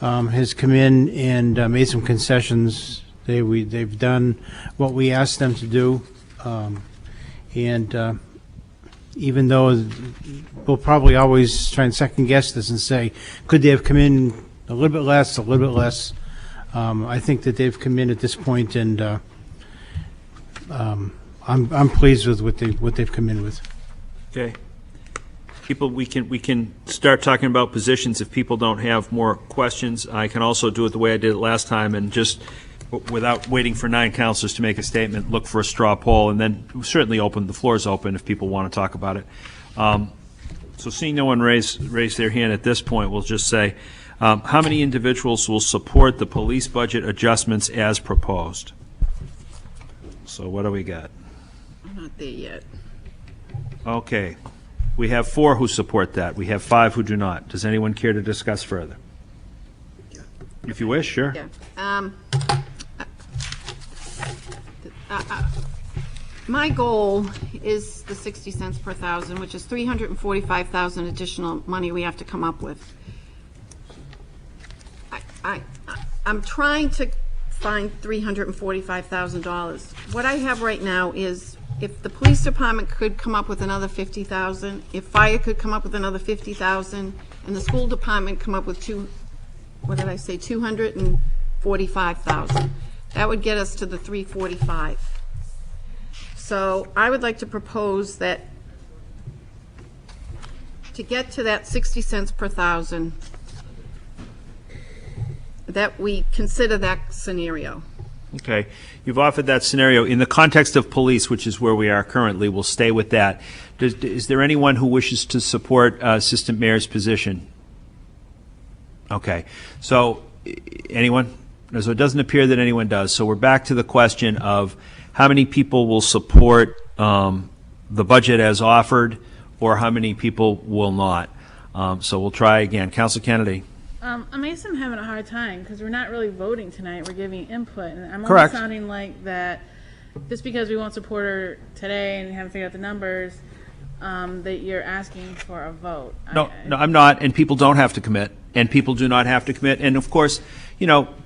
has come in and made some concessions. They've done what we asked them to do, and even though we'll probably always try and second guess this and say, could they have come in a little bit less, I think that they've come in at this point, and I'm pleased with what they've come in with. Okay. People, we can start talking about positions if people don't have more questions. I can also do it the way I did it last time, and just without waiting for 9 councilors to make a statement, look for a straw poll, and then certainly the floor is open if people want to talk about it. So seeing no one raise their hand at this point, we'll just say, how many individuals will support the police budget adjustments as proposed? So what do we got? I'm not there yet. Okay. We have 4 who support that. We have 5 who do not. Does anyone care to discuss further? If you wish, sure. Yeah. My goal is the 60 cents per thousand, which is 345,000 additional money we have to come up with. I'm trying to find $345,000. What I have right now is, if the police department could come up with another 50,000, if fire could come up with another 50,000, and the school department come up with 245,000, that would get us to the 345. So I would like to propose that to get to that 60 cents per thousand, that we consider that scenario. Okay. You've offered that scenario. In the context of police, which is where we are currently, we'll stay with that. Is there anyone who wishes to support Assistant Mayor's position? Okay. So, anyone? No, so it doesn't appear that anyone does. So we're back to the question of how many people will support the budget as offered, or how many people will not. So we'll try again. Council Kennedy. Amazing, I'm having a hard time because we're not really voting tonight. We're giving input, and I'm Correct. almost sounding like that just because we won't support her today and haven't figured out the numbers, that you're asking for a vote. No, I'm not, and people don't have to commit, and people do not have to commit. And of course,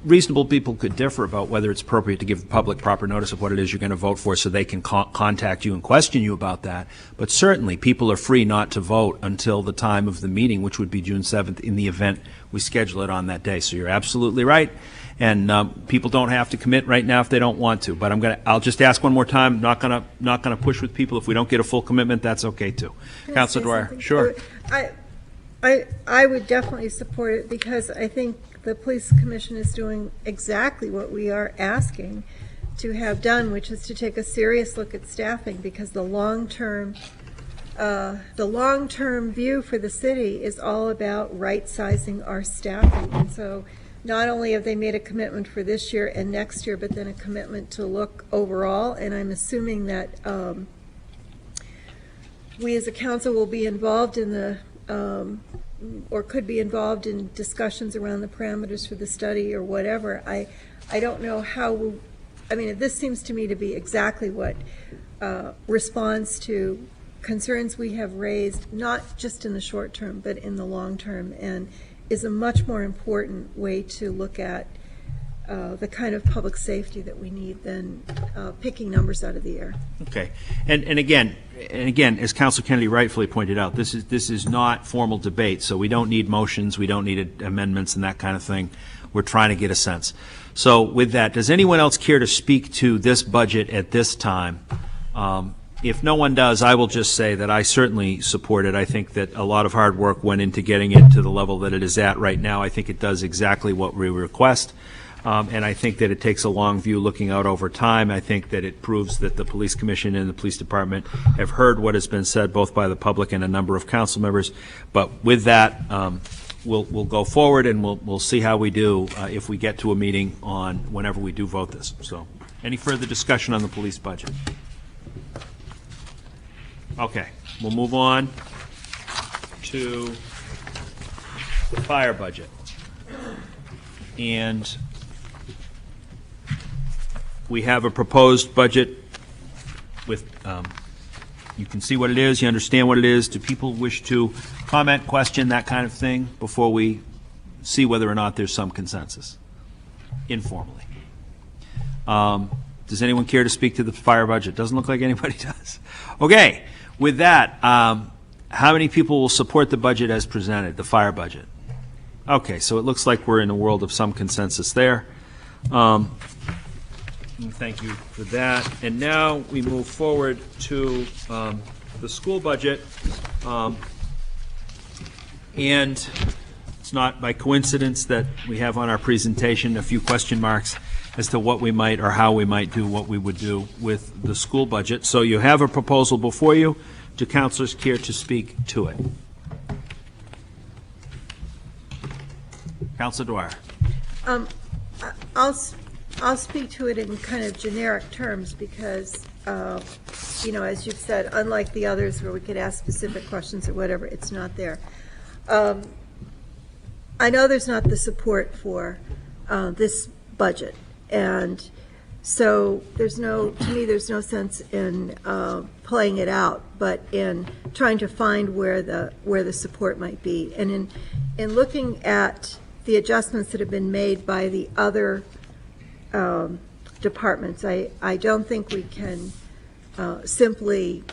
reasonable people could differ about whether it's appropriate to give the public proper notice of what it is you're going to vote for so they can contact you and question you about that. But certainly, people are free not to vote until the time of the meeting, which would be June 7th, in the event we schedule it on that day. So you're absolutely right. And people don't have to commit right now if they don't want to. But I'll just ask one more time. Not gonna push with people. If we don't get a full commitment, that's okay too. Councilor Dwyer, sure. I would definitely support it because I think the police commission is doing exactly what we are asking to have done, which is to take a serious look at staffing, because the long-term view for the city is all about right-sizing our staffing. And so not only have they made a commitment for this year and next year, but then a commitment to look overall. And I'm assuming that we as a council will be involved in the or could be involved in discussions around the parameters for the study or whatever. I don't know how this seems to me to be exactly what responds to concerns we have raised, not just in the short term, but in the long term, and is a much more important way to look at the kind of public safety that we need than picking numbers out of the air. Okay. And again, as Councilor Kennedy rightfully pointed out, this is not formal debate, so we don't need motions, we don't need amendments and that kind of thing. We're trying to get a sense. So with that, does anyone else care to speak to this budget at this time? If no one does, I will just say that I certainly support it. I think that a lot of hard work went into getting it to the level that it is at right now. I think it does exactly what we request. And I think that it takes a long view looking out over time. I think that it proves that the Police Commission and the Police Department have heard what has been said both by the public and a number of council members. But with that, we'll go forward and we'll see how we do if we get to a meeting on whenever we do vote this. So any further discussion on the police budget? Okay, we'll move on to the fire budget. And we have a proposed budget with, you can see what it is, you understand what it is. Do people wish to comment, question, that kind of thing before we see whether or not there's some consensus, informally? Does anyone care to speak to the fire budget? Doesn't look like anybody does. Okay, with that, how many people will support the budget as presented, the fire budget? Okay, so it looks like we're in a world of some consensus there. Thank you for that. And now we move forward to the school budget. And it's not by coincidence that we have on our presentation a few question marks as to what we might or how we might do what we would do with the school budget. So you have a proposal before you. Do councilors care to speak to it? Councilor Dwyer. I'll speak to it in kind of generic terms because, you know, as you've said, unlike the others where we could ask specific questions or whatever, it's not there. I know there's not the support for this budget, and so to me, there's no sense in playing it out, but in trying to find where the support might be, and in looking at the adjustments that have been made by the other departments. I don't think we can simply,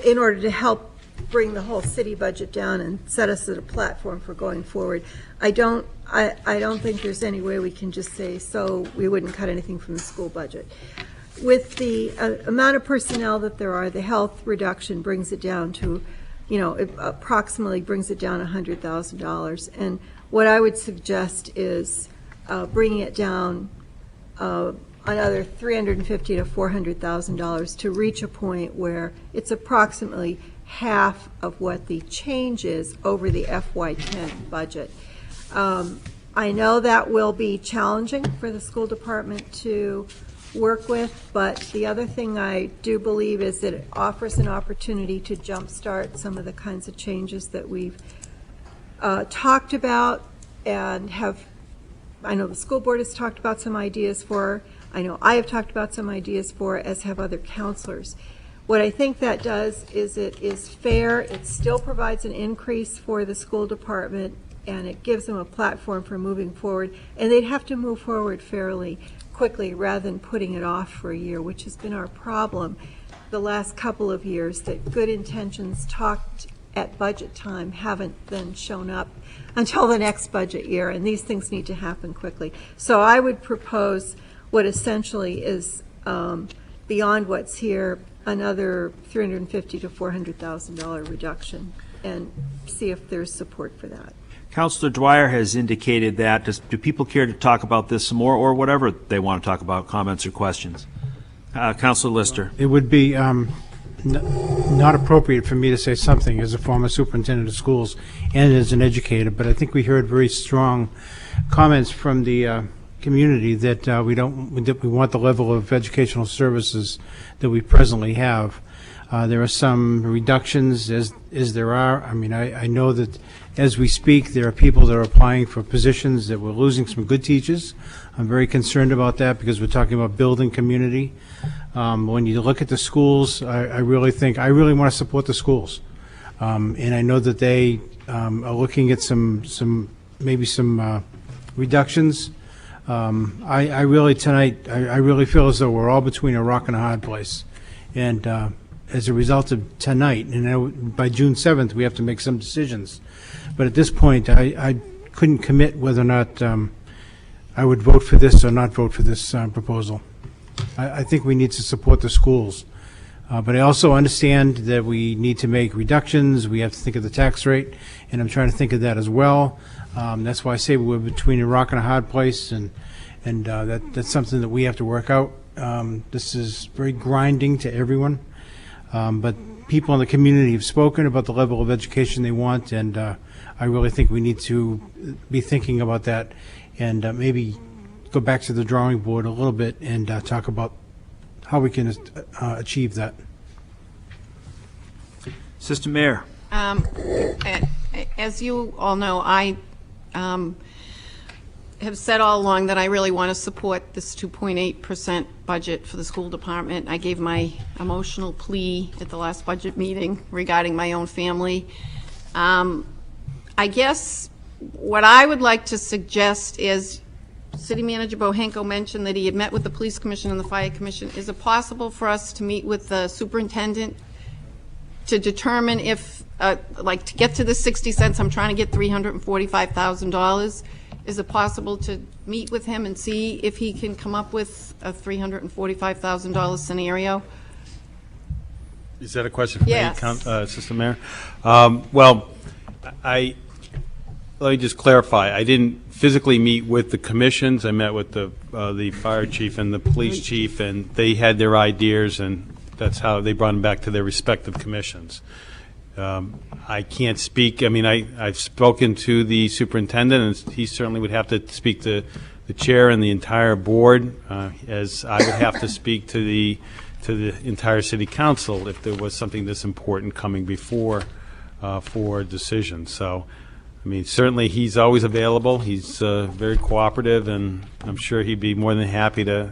in order to help bring the whole city budget down and set us at a platform for going forward, I don't think there's any way we can just say, so we wouldn't cut anything from the school budget. With the amount of personnel that there are, the health reduction brings it down to, you know, it approximately brings it down $100,000. And what I would suggest is bringing it down another $350,000 to $400,000 to reach a point where it's approximately half of what the change is over the FY10 budget. I know that will be challenging for the school department to work with, but the other thing I do believe is that it offers an opportunity to jumpstart some of the kinds of changes that we've talked about and have. I know the school board has talked about some ideas for. I know I have talked about some ideas for, as have other counselors. What I think that does is it is fair. It still provides an increase for the school department, and it gives them a platform for moving forward. And they'd have to move forward fairly quickly rather than putting it off for a year, which has been our problem the last couple of years, that good intentions talked at budget time haven't then shown up until the next budget year, and these things need to happen quickly. So I would propose what essentially is beyond what's here, another $350,000 to $400,000 reduction, and see if there's support for that. Councilor Dwyer has indicated that. Do people care to talk about this some more, or whatever they want to talk about, comments or questions? Councilor Lister. It would be not appropriate for me to say something as a former superintendent of schools and as an educator, but I think we heard very strong comments from the community that we want the level of educational services that we presently have. There are some reductions as there are. I mean, I know that as we speak, there are people that are applying for positions that we're losing some good teachers. I'm very concerned about that because we're talking about building community. When you look at the schools, I really want to support the schools. And I know that they are looking at maybe some reductions I really, tonight, I really feel as though we're all between a rock and a hard place. And as a result of tonight, and by June 7th, we have to make some decisions. But at this point, I couldn't commit whether or not I would vote for this or not vote for this proposal. I think we need to support the schools. But I also understand that we need to make reductions. We have to think of the tax rate, and I'm trying to think of that as well. That's why I say we're between a rock and a hard place, and that's something that we have to work out. This is very grinding to everyone, but people in the community have spoken about the level of education they want, and I really think we need to be thinking about that and maybe go back to the drawing board a little bit and talk about how we can achieve that. Assistant Mayor. As you all know, I have said all along that I really want to support this 2.8% budget for the school department. I gave my emotional plea at the last budget meeting regarding my own family. I guess what I would like to suggest is, City Manager Bohenko mentioned that he had met with the Police Commission and the Fire Commission. Is it possible for us to meet with the superintendent to determine if, like, to get to the 60 cents, I'm trying to get $345,000. Is it possible to meet with him and see if he can come up with a $345,000 scenario? Is that a question for Yes. me, Assistant Mayor? Well, let me just clarify. I didn't physically meet with the commissions. I met with the fire chief and the police chief, and they had their ideas, and that's how they brought them back to their respective commissions. I can't speak. I mean, I've spoken to the superintendent, and he certainly would have to speak to the chair and the entire board, as I would have to speak to the entire city council if there was something this important coming before for a decision. So, I mean, certainly he's always available. He's very cooperative, and I'm sure he'd be more than happy to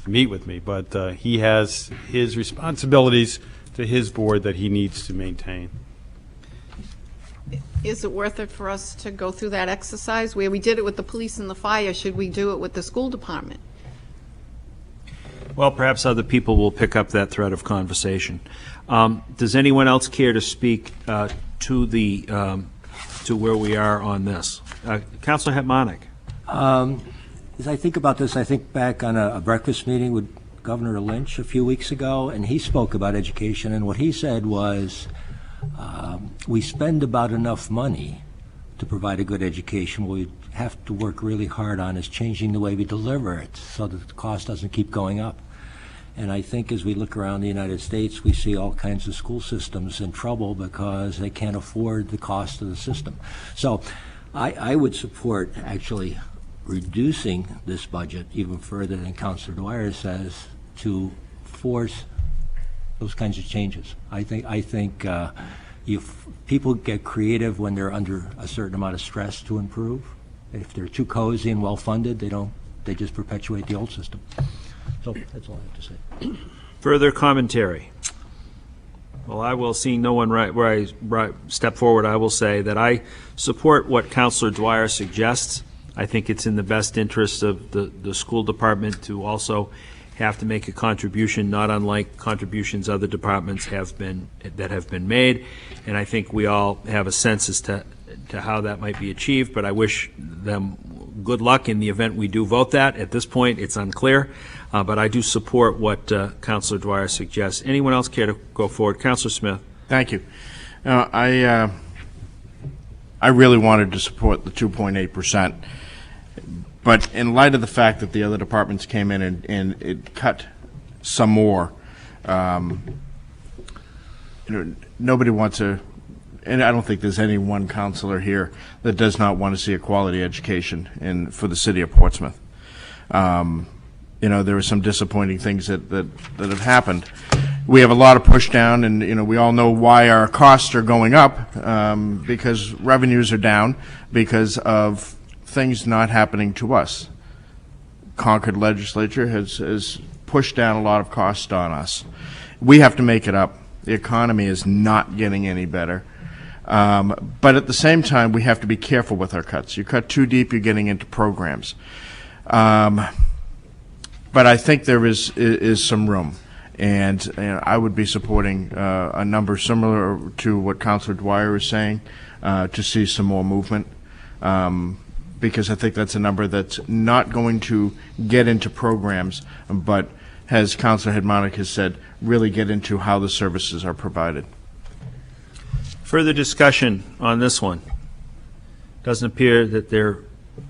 meet with me. But he has his responsibilities to his board that he needs to maintain. Is it worth it for us to go through that exercise where we did it with the police and the fire? Should we do it with the school department? Well, perhaps other people will pick up that thread of conversation. Does anyone else care to speak to where we are on this? Councilor Hetmanik. As I think about this, I think back on a breakfast meeting with Governor Lynch a few weeks ago, and he spoke about education, and what he said was, we spend about enough money to provide a good education. What we have to work really hard on is changing the way we deliver it so that the cost doesn't keep going up. And I think as we look around the United States, we see all kinds of school systems in trouble because they can't afford the cost of the system. So I would support actually reducing this budget even further than Councilor Dwyer says to force those kinds of changes. I think people get creative when they're under a certain amount of stress to improve. If they're too cozy and well-funded, they just perpetuate the old system. So that's all I have to say. Further commentary? Well, I will, seeing no one where I step forward, I will say that I support what Councilor Dwyer suggests. I think it's in the best interest of the school department to also have to make a contribution, not unlike contributions other departments have been made. And I think we all have a sense as to how that might be achieved, but I wish them good luck in the event we do vote that. At this point, it's unclear, but I do support what Councilor Dwyer suggests. Anyone else care to go forward? Councilor Smith. Thank you. I really wanted to support the 2.8%, but in light of the fact that the other departments came in and it cut some more, nobody wants to. And I don't think there's any one councilor here that does not want to see a quality education for the city of Portsmouth. There are some disappointing things that have happened. We have a lot of push down, and we all know why our costs are going up, because revenues are down because of things not happening to us. Concord legislature has pushed down a lot of costs on us. We have to make it up. The economy is not getting any better. But at the same time, we have to be careful with our cuts. You cut too deep, you're getting into programs. But I think there is some room. And I would be supporting a number similar to what Councilor Dwyer is saying, to see some more movement, because I think that's a number that's not going to get into programs, but, as Councilor Hedmonic has said, really get into how the services are provided. Further discussion on this one? Doesn't appear that there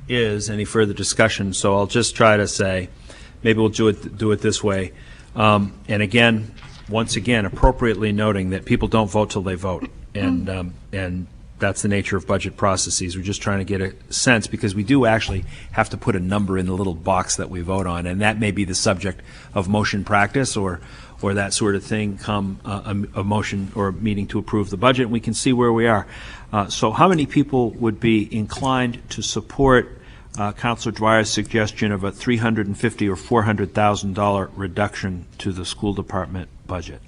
is any further discussion, so I'll just try to say, maybe we'll do it this way. And again, once again, appropriately noting that people don't vote till they vote, and that's the nature of budget processes. We're just trying to get a sense, because we do actually have to put a number in the little box that we vote on, and that may be the subject of motion practice or that sort of thing come a motion or a meeting to approve the budget, and we can see where we are. So how many people would be inclined to support Councilor Dwyer's suggestion of a $350,000 or $400,000 reduction to the school department budget?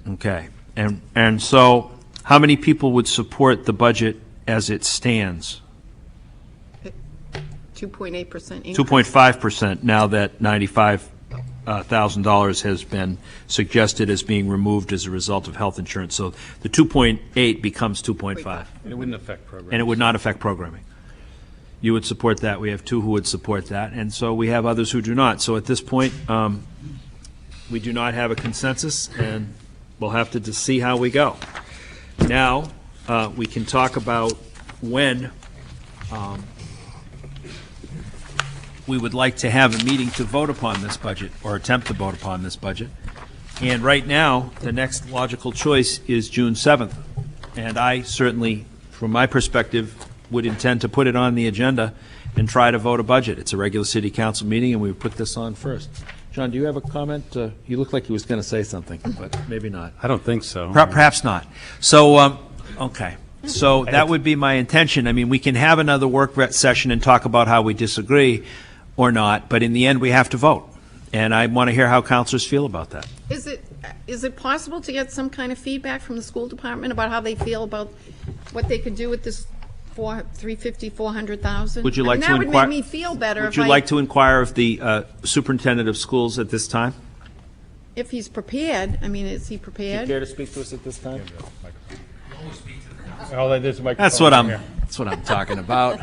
Okay, and so how many people would support the budget as it stands? 2.8% increase. 2.5% now that $95,000 has been suggested as being removed as a result of health insurance. So the 2.8 becomes 2.5. And it wouldn't affect programming. And it would not affect programming. You would support that. We have two who would support that. And so we have others who do not. So at this point, we do not have a consensus, and we'll have to see how we go. Now, we can talk about when we would like to have a meeting to vote upon this budget, or attempt to vote upon this budget. And right now, the next logical choice is June 7th. And I certainly, from my perspective, would intend to put it on the agenda and try to vote a budget. It's a regular city council meeting, and we would put this on first. John, do you have a comment? You look like he was going to say something, but maybe not. I don't think so. Perhaps not. So, okay. So that would be my intention. I mean, we can have another work session and talk about how we disagree or not, but in the end, we have to vote. And I want to hear how councilors feel about that. Is it possible to get some kind of feedback from the school department about how they feel about what they could do with this $350,000, $400,000? Would you like to that inquire? would make me feel better. Would you like to inquire of the superintendent of schools at this time? If he's prepared. I mean, is he Do you prepared? care to speak to us at this time? Oh, there's a microphone That's what here. That's what I'm talking about.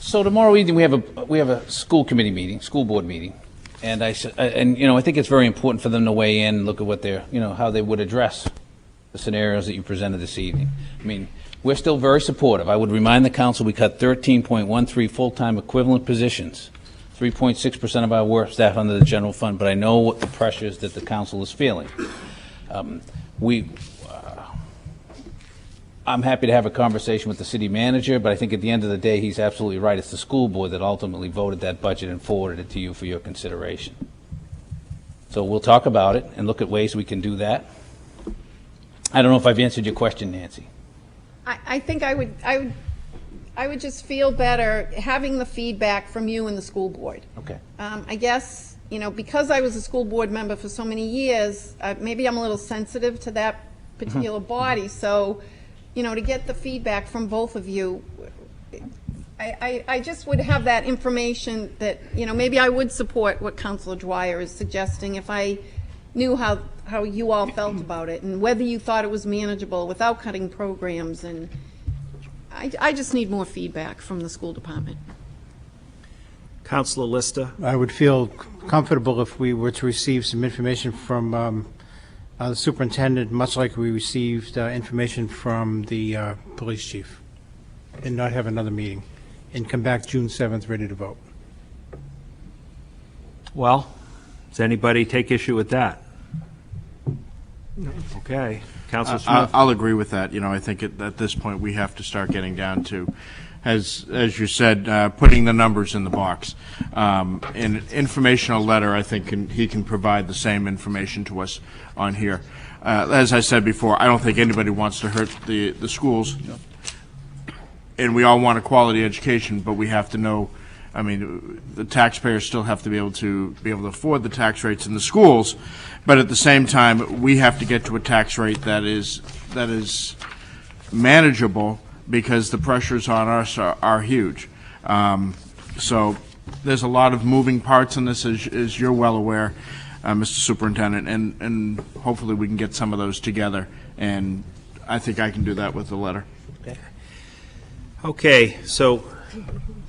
So tomorrow evening, we have a school committee meeting, school board meeting. And I think it's very important for them to weigh in and look at what how they would address the scenarios that you presented this evening. I mean, we're still very supportive. I would remind the council we cut 13.13 full-time equivalent positions, 3.6% of our work staff under the general fund, but I know what the pressures that the council is feeling. I'm happy to have a conversation with the city manager, but I think at the end of the day, he's absolutely right. It's the school board that ultimately voted that budget and forwarded it to you for your consideration. So we'll talk about it and look at ways we can do that. I don't know if I've answered your question, Nancy. I think I would just feel better having the feedback from you and the school board. Okay. I guess, because I was a school board member for so many years, maybe I'm a little sensitive to that particular body. So, to get the feedback from both of you, I just would have that information that, maybe I would support what Councilor Dwyer is suggesting if I knew how you all felt about it and whether you thought it was manageable without cutting programs. And I just need more feedback from the school department. Councilor Lister? I would feel comfortable if we were to receive some information from the superintendent, much like we received information from the police chief, and not have another meeting, and come back June 7th ready to vote. Well, does anybody take issue with that? No. Okay. Councilor Smith? I'll agree with that. I think at this point we have to start getting down to, as you said, putting the numbers in the box. In an informational letter, I think he can provide the same information to us on here. As I said before, I don't think anybody wants to hurt the schools, and we all want a quality education, but we have to know I mean, the taxpayers still have to be able to afford the tax rates in the schools, but at the same time, we have to get to a tax rate that is manageable, because the pressures on us are huge. So there's a lot of moving parts in this, as you're well aware, Mr. Superintendent, and hopefully we can get some of those together, and I think I can do that with the letter. Okay, so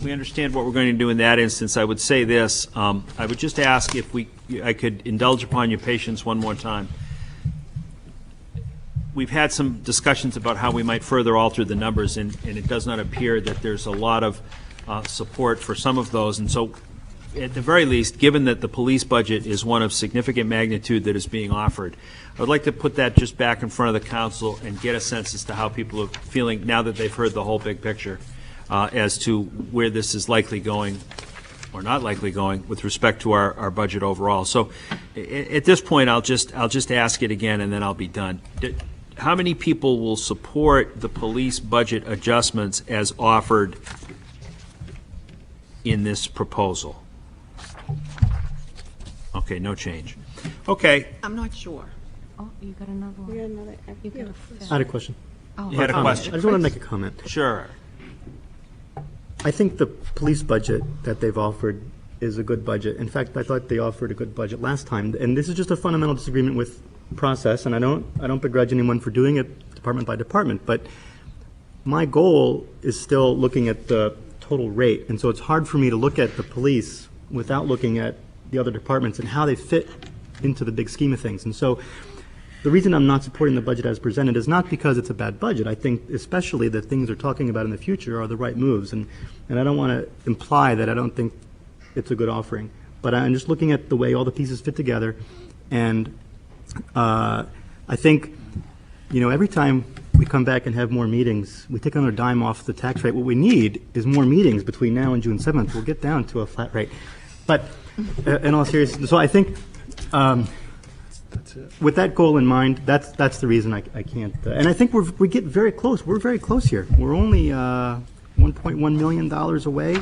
we understand what we're going to do in that instance. I would say this, I would just ask if I could indulge upon your patience one more time. We've had some discussions about how we might further alter the numbers, and it does not appear that there's a lot of support for some of those. And so, at the very least, given that the police budget is one of significant magnitude that is being offered, I would like to put that just back in front of the council and get a sense as to how people are feeling now that they've heard the whole big picture as to where this is likely going or not likely going with respect to our budget overall. So at this point, I'll just ask it again, and then I'll be done. How many people will support the police budget adjustments as offered in this proposal? Okay, no change. Okay. I'm not sure. Oh, you got another one. You got I had a question. You had a question? I just want to make a comment. Sure. I think the police budget that they've offered is a good budget. In fact, I thought they offered a good budget last time. And this is just a fundamental disagreement with process, and I don't begrudge anyone for doing it department by department, but my goal is still looking at the total rate. And so it's hard for me to look at the police without looking at the other departments and how they fit into the big scheme of things. And so the reason I'm not supporting the budget as presented is not because it's a bad budget. I think especially the things they're talking about in the future are the right moves. And I don't want to imply that I don't think it's a good offering. But I'm just looking at the way all the pieces fit together. And I think, every time we come back and have more meetings, we take another dime off the tax rate. What we need is more meetings between now and June 7th. We'll get down to a flat rate. But in all seriousness, so I think with that goal in mind, that's the reason I can't. And I think we get very close. We're very close here. We're only $1.1 million away.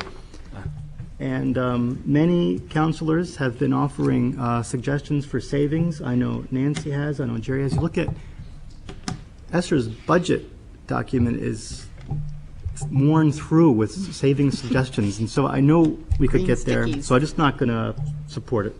And many counselors have been offering suggestions for savings. I know Nancy has. I know Jerry has. You look at Esther's budget document is worn through with saving suggestions. And so I know we could get there. So I'm just not going to support it.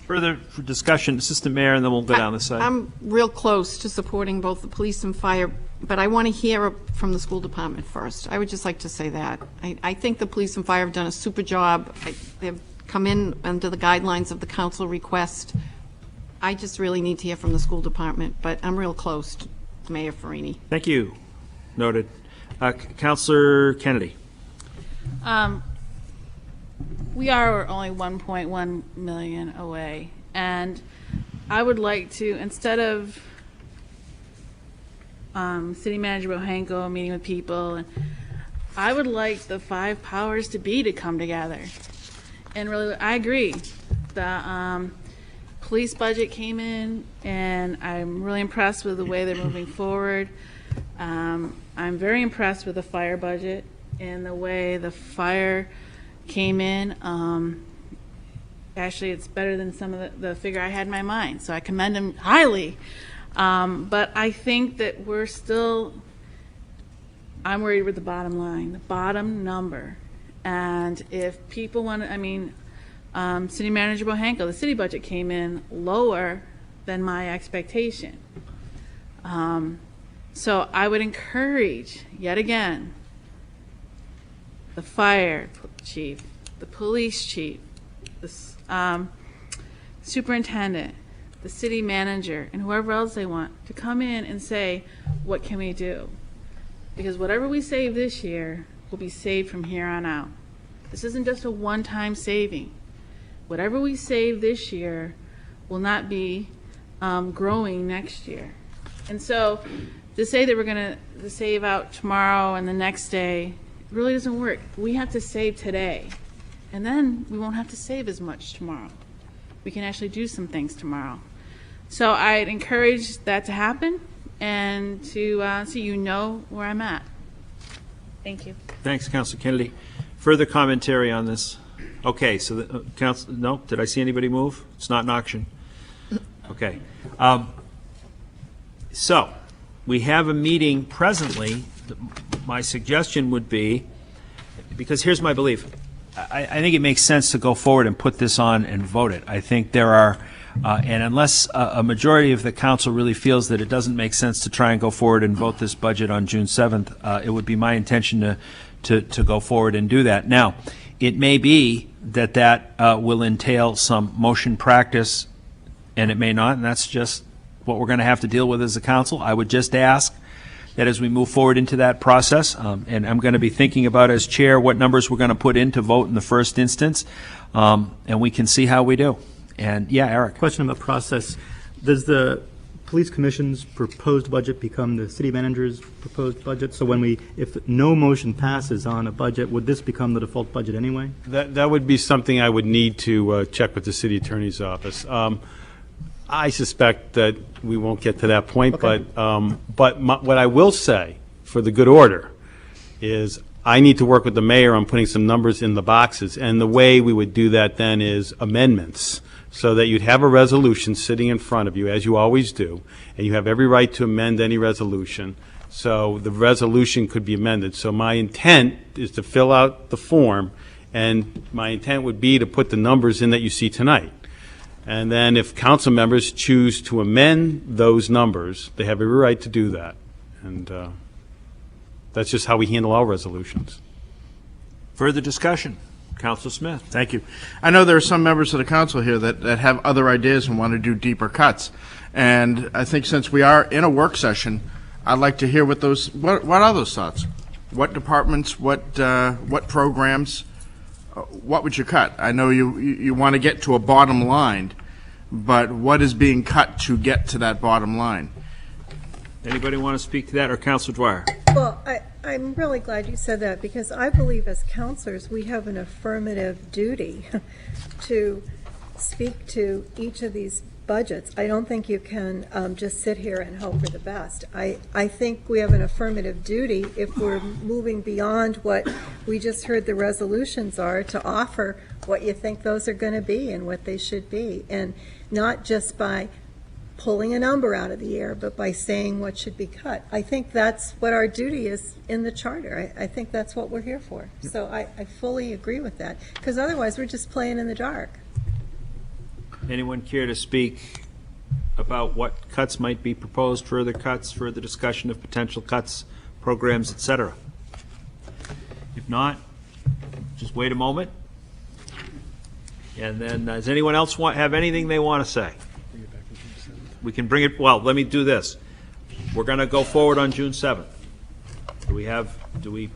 Further discussion, Assistant Mayor, and then we'll go down the side. I'm real close to supporting both the police and fire, but I want to hear from the school department first. I would just like to say that. I think the police and fire have done a super job. They've come in under the guidelines of the council request. I just really need to hear from the school department, but I'm real close to Mayor Farini. Thank you. Noted. Councillor Kennedy. We are only 1.1 million away, and I would like to, instead of City Manager Bohanko meeting with people, and I would like the 5 powers to be to come together. And really, I agree. The police budget came in, and I'm really impressed with the way they're moving forward. I'm very impressed with the fire budget and the way the fire came in. Actually, it's better than some of the figure I had in my mind, so I commend him highly. But I think that I'm worried with the bottom line, the bottom number. And if people want to, City Manager Bohanko, the city budget came in lower than my expectation. So I would encourage, yet again, the fire chief, the police chief, the superintendent, the city manager, and whoever else they want to come in and say, what can we do? Because whatever we save this year will be saved from here on out. This isn't just a one-time saving. Whatever we save this year will not be growing next year. And so to say that we're going to save out tomorrow and the next day, it really doesn't work. We have to save today, and then we won't have to save as much tomorrow. We can actually do some things tomorrow. So I'd encourage that to happen, and to so you know where I'm at. Thank you. Thanks, Councilor Kennedy. Further commentary on this? Okay, so the council, no, did I see anybody move? It's not an auction. Okay. So, we have a meeting presently. My suggestion would be, because here's my belief, I think it makes sense to go forward and put this on and vote it. I think there are, and unless a majority of the council really feels that it doesn't make sense to try and go forward and vote this budget on June 7th, it would be my intention to go forward and do that. Now, it may be that will entail some motion practice, and it may not, and that's just what we're going to have to deal with as a council. I would just ask that as we move forward into that process, and I'm going to be thinking about as chair what numbers we're going to put in to vote in the first instance, and we can see how we do. And yeah, Eric. Question about process. Does the police commission's proposed budget become the city manager's proposed budget? So if no motion passes on a budget, would this become the default budget anyway? That would be something I would need to check with the city attorney's office. I suspect that we won't get to that point, okay. But what I will say, for the good order, is I need to work with the mayor on putting some numbers in the boxes, and the way we would do that then is amendments, so that you'd have a resolution sitting in front of you, as you always do, and you have every right to amend any resolution, so the resolution could be amended. So my intent is to fill out the form, and my intent would be to put the numbers in that you see tonight. And then if council members choose to amend those numbers, they have every right to do that. And that's just how we handle our resolutions. Further discussion? Councilor Smith. Thank you. I know there are some members of the council here that have other ideas and want to do deeper cuts. And I think since we are in a work session, I'd like to hear what are those thoughts? What departments, what programs, what would you cut? I know you want to get to a bottom line, but what is being cut to get to that bottom line? Anybody want to speak to that, or Councilor Dwyer? Well, I'm really glad you said that, because I believe as counselors we have an affirmative duty to speak to each of these budgets. I don't think you can just sit here and hope for the best. I think we have an affirmative duty, if we're moving beyond what we just heard the resolutions are, to offer what you think those are going to be and what they should be, and not just by pulling a number out of the air, but by saying what should be cut. I think that's what our duty is in the charter. I think that's what we're here for. So I fully agree with that, because otherwise we're just playing in the dark. Anyone care to speak about what cuts might be proposed, further cuts, further discussion of potential cuts, programs, etc.? If not, just wait a moment. And then does anyone else have anything they want to say? We can bring it, well, let me do this. We're going to go forward on June 7th. Do we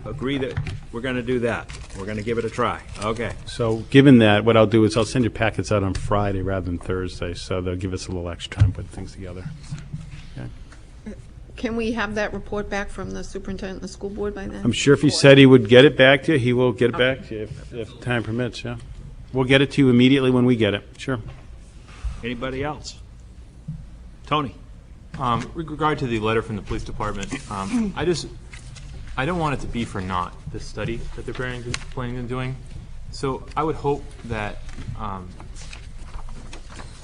agree that we're going to do that? We're going to give it a try. Okay. So given that, what I'll do is I'll send your packets out on Friday rather than Thursday, so they'll give us a little extra time putting things together. Okay. Can we have that report back from the superintendent and the school board by then? I'm sure if he said he would get it back to you, he will get it back to you if time permits, yeah. We'll get it to you immediately when we get it, sure. Anybody else? Tony. With regard to the letter from the police department, I don't want it to be for naught, this study that they're planning on doing. So I would hope that, and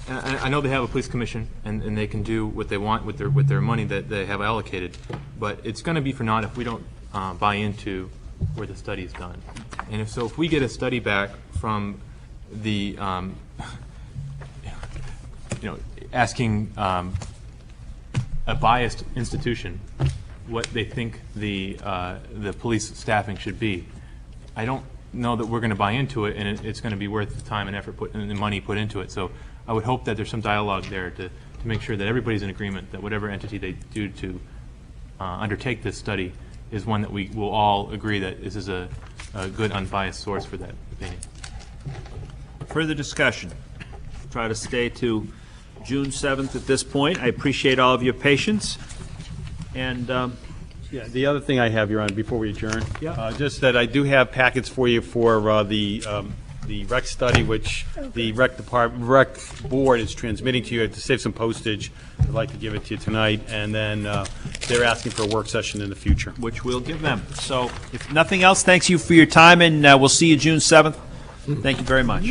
I know they have a police commission and they can do what they want with their money that they have allocated, but it's going to be for naught if we don't buy into where the study is done. And if we get a study back from the, asking a biased institution what they think the police staffing should be, I don't know that we're going to buy into it, and it's going to be worth the time and effort and the money put into it. So I would hope that there's some dialogue there to make sure that everybody's in agreement that whatever entity they do to undertake this study is one that we will all agree that this is a good unbiased source for that opinion. Further discussion. Try to stay to June 7th at this point. I appreciate all of your patience. And yeah, the other thing I have, Your Honor, before we adjourn, yeah. Just that I do have packets for you for the the rec study, which the rec board is transmitting to you to save some postage. I'd like to give it to you tonight, and then they're asking for a work session in the future. Which we'll give them. So if nothing else, thanks you for your time, and we'll see you June 7th. Thank you very much.